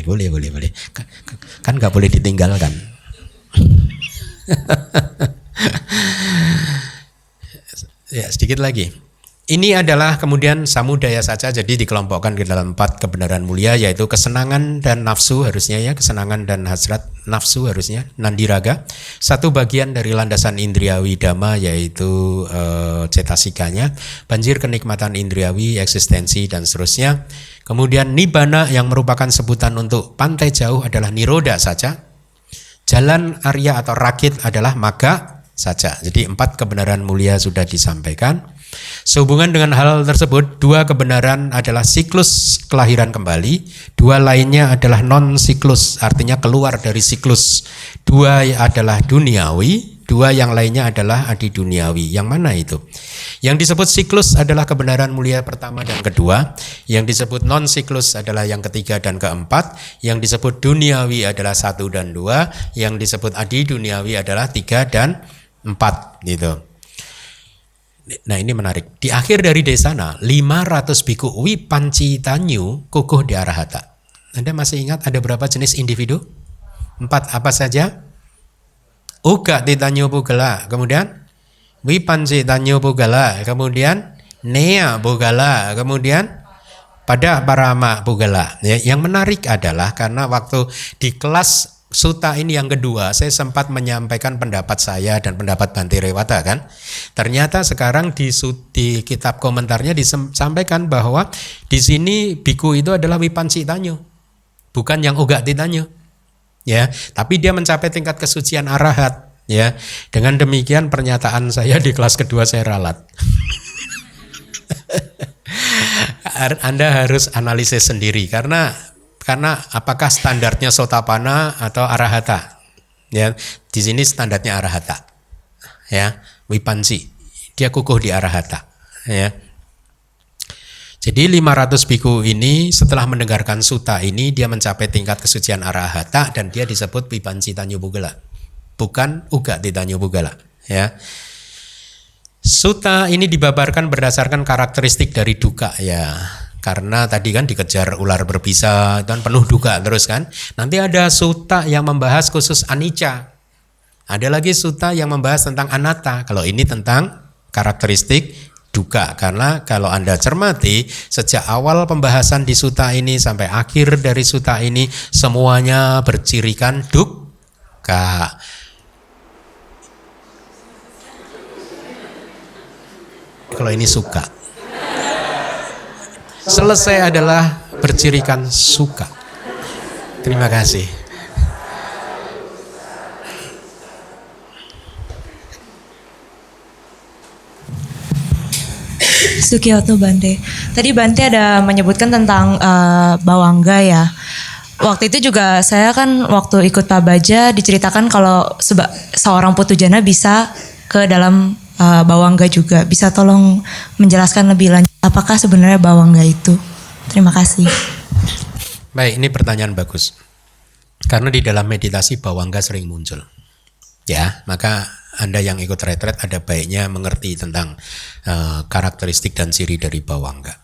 Boleh. Kan nggak boleh ditinggalkan. Ya, sedikit lagi. Ini adalah kemudian samudaya sacca, jadi dikelompokkan ke dalam 4 kebenaran mulia, yaitu kesenangan dan nafsu harusnya ya, kesenangan dan hasrat nafsu harusnya, nandiraga. 1 bagian dari landasan indriawi dhamma yaitu cetasikanya, banjir kenikmatan indriawi, eksistensi dan seterusnya. Kemudian nibbana yang merupakan sebutan untuk pantai jauh adalah nirodha sacca. Jalan Arya atau rakit adalah magga sacca. Jadi 4 kebenaran mulia sudah disampaikan. Sehubungan dengan hal tersebut, 2 kebenaran adalah siklus kelahiran kembali, 2 lainnya adalah non siklus, artinya keluar dari siklus. 2 adalah duniawi, 2 yang lainnya adalah adi duniawi. Yang mana itu? Yang disebut siklus adalah kebenaran mulia pertama dan kedua, yang disebut non siklus adalah yang ketiga dan keempat, yang disebut duniawi adalah 1 dan 2, yang disebut adi duniawi adalah 3 dan 4 gitu. Nah ini menarik. Di akhir dari desana 500 biku wipanci-tanyu kukuh di arahata. Anda masih ingat ada berapa jenis individu? 4 apa saja? Uga titanyu pugala, kemudian wipanci-tanyu pugala, kemudian nea pugala, kemudian pada para Pugala. Ya, yang menarik adalah karena waktu di kelas Sutta ini yang kedua, saya sempat menyampaikan pendapat saya dan pendapat Bhante Rewata kan. Ternyata sekarang di kitab komentarnya disampaikan bahwa di sini biku itu adalah Wipanci Tanyo, bukan yang Uga Titanyo. Ya, tapi dia mencapai tingkat kesucian arahat. Ya, dengan demikian pernyataan saya di kelas kedua saya ralat. Anda harus analisis sendiri karena apakah standarnya Sotapanna atau Arahata? Ya, di sini standarnya Arahata. Ya, Wipanci. Dia kukuh di Arahata, ya. Jadi 500 biku ini setelah mendengarkan sutta ini dia mencapai tingkat kesucian Arahata dan dia disebut Wipanci Tanyo Pugala. Bukan Uga Titanyo Pugala, ya. Sutta ini dibabarkan berdasarkan karakteristik dari duka, ya. Karena tadi kan dikejar ular berbisa dan penuh duka terus kan. Nanti ada sutta yang membahas khusus anicca. Ada lagi sutta yang membahas tentang anatta. Kalau ini tentang karakteristik duka. Karena kalau Anda cermati sejak awal pembahasan di sutta ini sampai akhir dari sutta ini semuanya bercirikan duka. Kalau ini suka. Selesai adalah bercirikan suka. Terima kasih. Sukiyoto Bante. Tadi Bante ada menyebutkan tentang bawangga ya. Waktu itu juga saya kan waktu ikut Pabaja diceritakan kalau seorang putujana bisa ke dalam bawangga juga. Bisa tolong menjelaskan lebih lanjut apakah sebenarnya bawangga itu? Terima kasih. Baik, ini pertanyaan bagus. Karena di dalam meditasi bawangga sering muncul. Ya, maka Anda yang ikut retret ada baiknya mengerti tentang karakteristik dan ciri dari bawangga.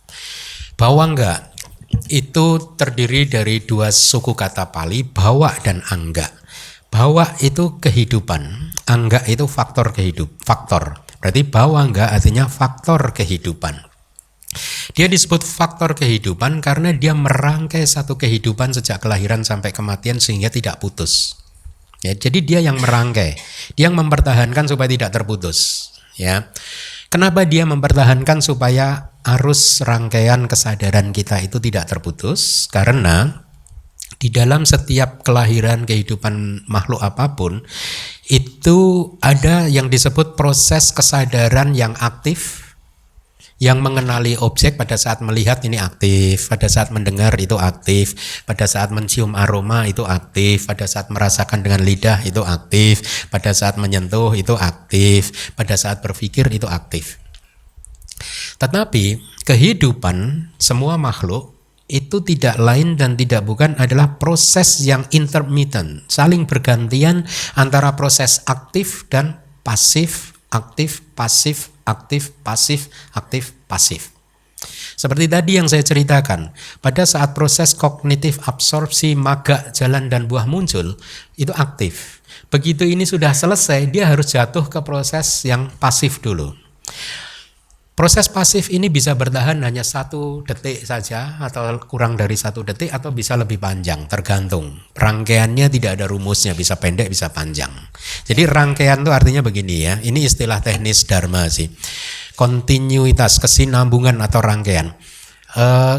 Bawangga itu terdiri dari dua suku kata Pali, bawa dan angga. Bawa itu kehidupan, angga itu faktor faktor. Berarti bawangga artinya faktor kehidupan. Dia disebut faktor kehidupan karena dia merangkai satu kehidupan sejak kelahiran sampai kematian sehingga tidak putus. Ya, jadi dia yang merangkai, dia yang mempertahankan supaya tidak terputus. Ya, kenapa dia mempertahankan supaya arus rangkaian kesadaran kita itu tidak terputus? Karena di dalam setiap kelahiran kehidupan makhluk apapun itu ada yang disebut proses kesadaran yang aktif, yang mengenali objek pada saat melihat ini aktif, pada saat mendengar itu aktif, pada saat mencium aroma itu aktif, pada saat merasakan dengan lidah itu aktif, pada saat menyentuh itu aktif, pada saat berpikir itu aktif. Tetapi kehidupan semua makhluk itu tidak lain dan tidak bukan adalah proses yang intermittent, saling bergantian antara proses aktif dan pasif, aktif, pasif, aktif, pasif, aktif, pasif. Seperti tadi yang saya ceritakan, pada saat proses kognitif absorpsi maga, jalan dan buah muncul, itu aktif. Begitu ini sudah selesai, dia harus jatuh ke proses yang pasif dulu. Proses pasif ini bisa bertahan hanya 1 detik saja atau kurang dari 1 detik atau bisa lebih panjang, tergantung. Rangkaiannya tidak ada rumusnya, bisa pendek bisa panjang. Jadi rangkaian itu artinya begini ya, ini istilah teknis Dharma sih. Kontinuitas, kesinambungan atau rangkaian.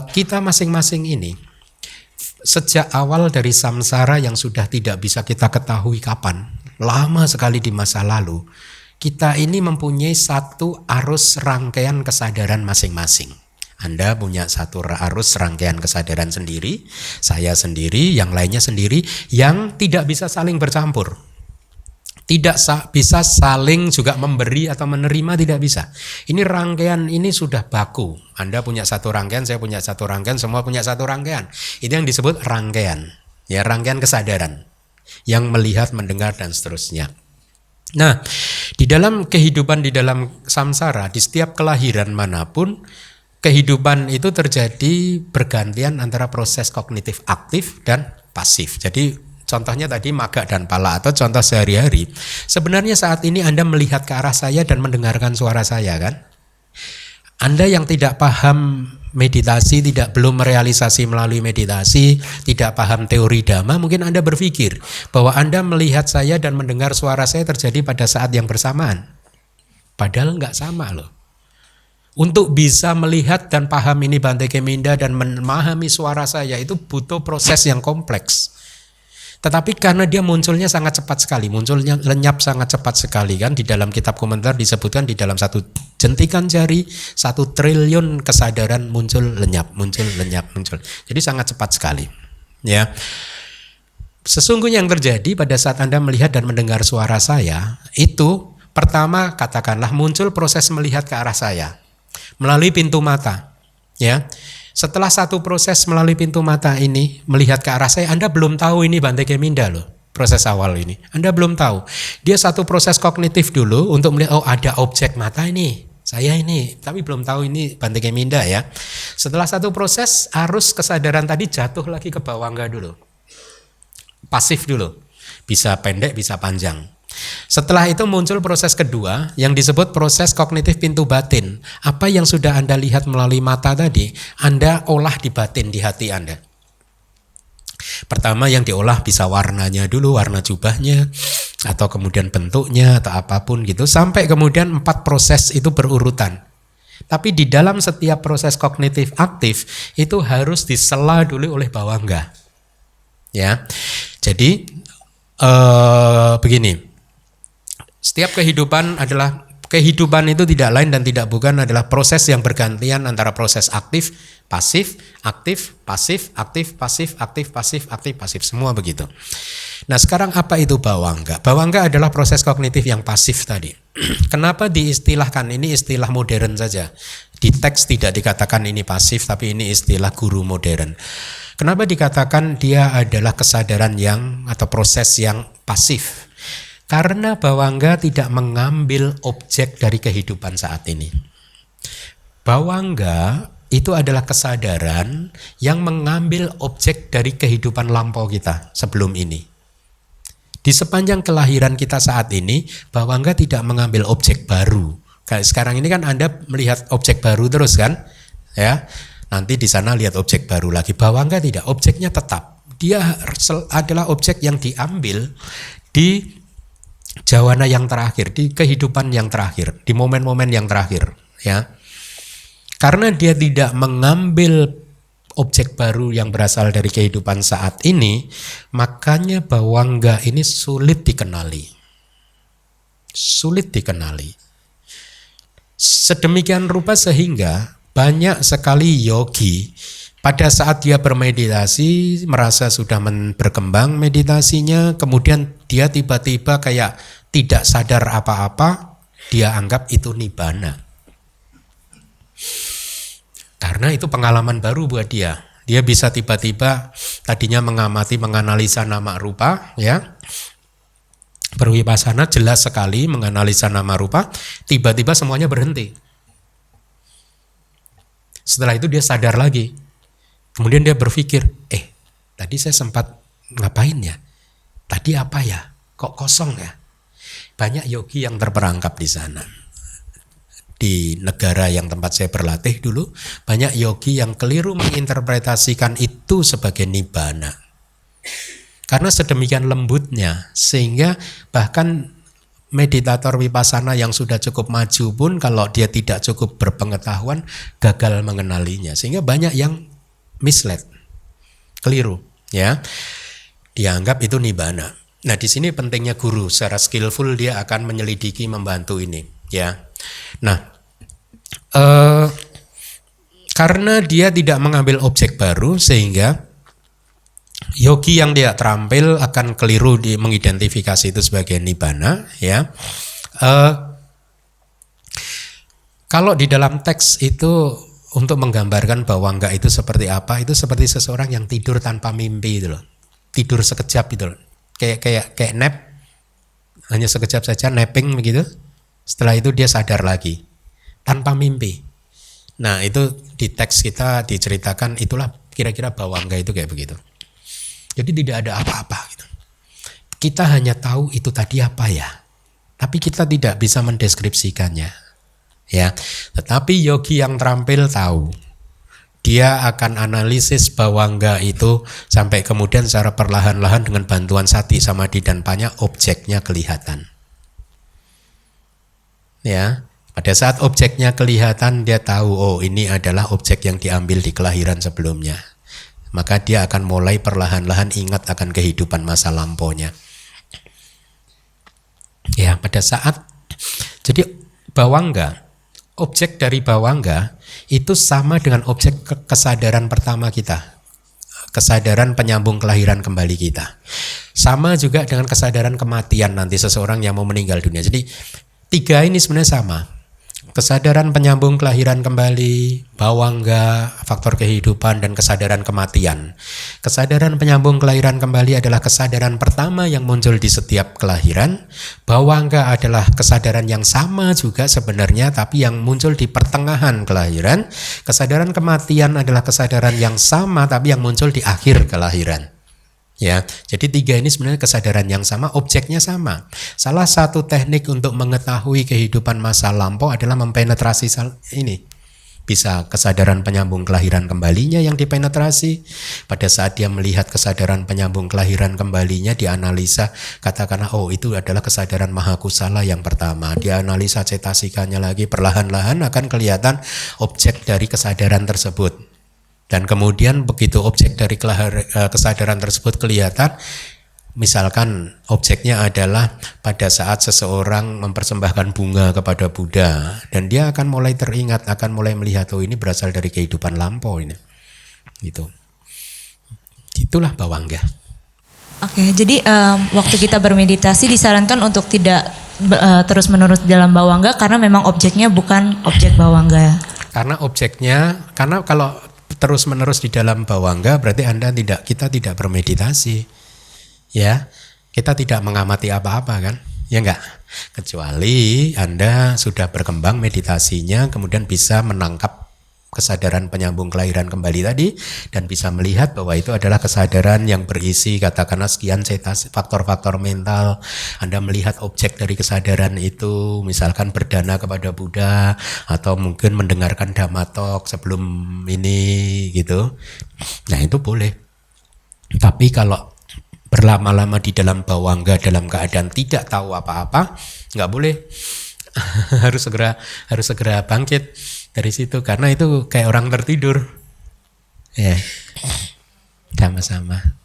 Kita masing-masing ini sejak awal dari samsara yang sudah tidak bisa kita ketahui kapan, lama sekali di masa lalu, kita ini mempunyai satu arus rangkaian kesadaran masing-masing. Anda punya satu arus rangkaian kesadaran sendiri, saya sendiri, yang lainnya sendiri, yang tidak bisa saling bercampur. Tidak bisa saling juga memberi atau menerima, tidak bisa. Ini rangkaian ini sudah baku. Anda punya satu rangkaian, saya punya satu rangkaian, semua punya satu rangkaian. Itu yang disebut rangkaian. Ya, rangkaian kesadaran yang melihat, mendengar dan seterusnya. Nah, di dalam kehidupan di dalam samsara, di setiap kelahiran manapun, kehidupan itu terjadi bergantian antara proses kognitif aktif dan pasif. Jadi contohnya tadi maga dan pala atau contoh sehari-hari. Sebenarnya saat ini Anda melihat ke arah saya dan mendengarkan suara saya kan? Anda yang tidak paham meditasi, belum merealisasi melalui meditasi, tidak paham teori Dhamma, mungkin Anda berpikir bahwa Anda melihat saya dan mendengar suara saya terjadi pada saat yang bersamaan. Padahal nggak sama loh. Untuk bisa melihat dan paham ini Bante Keminda dan memahami suara saya itu butuh proses yang kompleks. Tetapi karena dia munculnya sangat cepat sekali, munculnya lenyap sangat cepat sekali kan, di dalam kitab komentar disebutkan di dalam satu jentikan jari 1 triliun kesadaran muncul lenyap, muncul lenyap, muncul. Jadi sangat cepat sekali. Ya. Sesungguhnya yang terjadi pada saat Anda melihat dan mendengar suara saya itu pertama katakanlah muncul proses melihat ke arah saya melalui pintu mata. Ya. Setelah satu proses melalui pintu mata ini melihat ke arah saya, Anda belum tahu ini Bante Keminda loh, proses awal ini. Anda belum tahu. Dia satu proses kognitif dulu untuk melihat, oh ada objek mata ini, saya ini, tapi belum tahu ini Bante Keminda ya. Setelah satu proses, arus kesadaran tadi jatuh lagi ke bawangga dulu. Pasif dulu. Bisa pendek, bisa panjang. Setelah itu muncul proses kedua yang disebut proses kognitif pintu batin. Apa yang sudah Anda lihat melalui mata tadi, Anda olah di batin, di hati Anda. Pertama yang diolah bisa warnanya dulu, warna jubahnya, atau kemudian bentuknya, atau apapun gitu. Sampai kemudian 4 proses itu berurutan. Tapi di dalam setiap proses kognitif aktif itu harus disela dulu oleh bawangga. Ya, jadi begini. Setiap kehidupan itu tidak lain dan tidak bukan adalah proses yang bergantian antara proses aktif, pasif, aktif, pasif, aktif, pasif, aktif, pasif, aktif, pasif, semua begitu. Nah sekarang apa itu bawangga? Bawangga adalah proses kognitif yang pasif tadi. Kenapa diistilahkan? Ini istilah modern saja. Di teks tidak dikatakan ini pasif, tapi ini istilah guru modern. Kenapa dikatakan dia adalah kesadaran yang atau proses yang pasif? Karena bawangga tidak mengambil objek dari kehidupan saat ini. Bawangga itu adalah kesadaran yang mengambil objek dari kehidupan lampau kita sebelum ini. Di sepanjang kelahiran kita saat ini, bawangga tidak mengambil objek baru. Kayak sekarang ini kan Anda melihat objek baru terus kan? Ya. Nanti di sana lihat objek baru lagi. Bawangga tidak, objeknya tetap. Dia adalah objek yang diambil di jawana yang terakhir, di kehidupan yang terakhir, di momen-momen yang terakhir, ya. Karena dia tidak mengambil objek baru yang berasal dari kehidupan saat ini, makanya bawangga ini sulit dikenali. Sulit dikenali. Sedemikian rupa sehingga banyak sekali yogi pada saat dia bermeditasi, merasa sudah berkembang meditasinya, kemudian dia tiba-tiba kayak tidak sadar apa-apa, dia anggap itu nibbana. Karena itu pengalaman baru buat dia. Dia bisa tiba-tiba tadinya mengamati, menganalisa nama rupa, ya. Berwipasana jelas sekali menganalisa nama rupa, tiba-tiba semuanya berhenti. Setelah itu dia sadar lagi. Kemudian dia berpikir, tadi saya sempat ngapain ya? Tadi apa ya? Kok kosong ya? Banyak yogi yang terperangkap di sana. Di negara yang tempat saya berlatih dulu, banyak yogi yang keliru menginterpretasikan itu sebagai nibbana. Karena sedemikian lembutnya, sehingga bahkan meditator wipasana yang sudah cukup maju pun kalau dia tidak cukup berpengetahuan, gagal mengenalinya. Sehingga banyak yang misled, keliru, ya, dianggap itu nibbana. Nah di sini pentingnya guru, secara skillful dia akan menyelidiki, membantu ini, ya. Nah, karena dia tidak mengambil objek baru, sehingga yogi yang dia terampil akan keliru di mengidentifikasi itu sebagai nibbana, ya. Kalau di dalam teks itu untuk menggambarkan bawangga itu seperti apa, itu seperti seseorang yang tidur tanpa mimpi itu loh. Tidur sekejap gitu loh. Kayak nap, hanya sekejap saja napping begitu. Setelah itu dia sadar lagi tanpa mimpi. Nah, itu di teks kita diceritakan itulah kira-kira bawangga itu kayak begitu. Jadi tidak ada apa-apa gitu. Kita hanya tahu itu tadi apa ya. Tapi kita tidak bisa mendeskripsikannya. Ya, tetapi yogi yang terampil tahu dia akan analisis bawangga itu sampai kemudian secara perlahan-lahan dengan bantuan sati samadhi dan panya objeknya kelihatan. Ya, pada saat objeknya kelihatan dia tahu oh ini adalah objek yang diambil di kelahiran sebelumnya. Maka dia akan mulai perlahan-lahan ingat akan kehidupan masa lampaunya. Ya, pada saat jadi bawangga, objek dari bawangga itu sama dengan objek kesadaran pertama kita. Kesadaran penyambung kelahiran kembali kita. Sama juga dengan kesadaran kematian nanti seseorang yang mau meninggal dunia. Jadi tiga ini sebenarnya sama. Kesadaran penyambung kelahiran kembali, bawangga, faktor kehidupan, dan kesadaran kematian. Kesadaran penyambung kelahiran kembali adalah kesadaran pertama yang muncul di setiap kelahiran. Bawangga adalah kesadaran yang sama juga sebenarnya, tapi yang muncul di pertengahan kelahiran. Kesadaran kematian adalah kesadaran yang sama, tapi yang muncul di akhir kelahiran. Ya, jadi tiga ini sebenarnya kesadaran yang sama, objeknya sama. Salah satu teknik untuk mengetahui kehidupan masa lampau adalah mempenetrasi ini. Bisa kesadaran penyambung kelahiran kembalinya yang dipenetrasi. Pada saat dia melihat kesadaran penyambung kelahiran kembalinya, dianalisa, katakanlah oh itu adalah kesadaran mahakusala yang pertama. Dianalisa cetasikanya lagi, perlahan-lahan akan kelihatan objek dari kesadaran tersebut. Dan kemudian begitu objek dari kesadaran tersebut kelihatan, misalkan objeknya adalah pada saat seseorang mempersembahkan bunga kepada Buddha, dan dia akan mulai teringat, akan mulai melihat oh ini berasal dari kehidupan lampau ini. Gitu. Itulah bawangga. Oke, jadi waktu kita bermeditasi disarankan untuk tidak terus-menerus di dalam bawangga karena memang objeknya bukan objek bawangga. Karena kalau terus-menerus di dalam bawangga berarti kita tidak bermeditasi. Ya, kita tidak mengamati apa-apa kan? Ya enggak? Kecuali Anda sudah berkembang meditasinya, kemudian bisa menangkap kesadaran penyambung kelahiran kembali tadi dan bisa melihat bahwa itu adalah kesadaran yang berisi katakanlah sekian faktor-faktor mental. Anda melihat objek dari kesadaran itu, misalkan berdana kepada Buddha atau mungkin mendengarkan Dhamma Talk sebelum ini gitu. Nah, itu boleh. Tapi kalau berlama-lama di dalam bawangga dalam keadaan tidak tahu apa-apa, nggak boleh. harus segera bangkit dari situ karena itu kayak orang tertidur. Ya, sama-sama.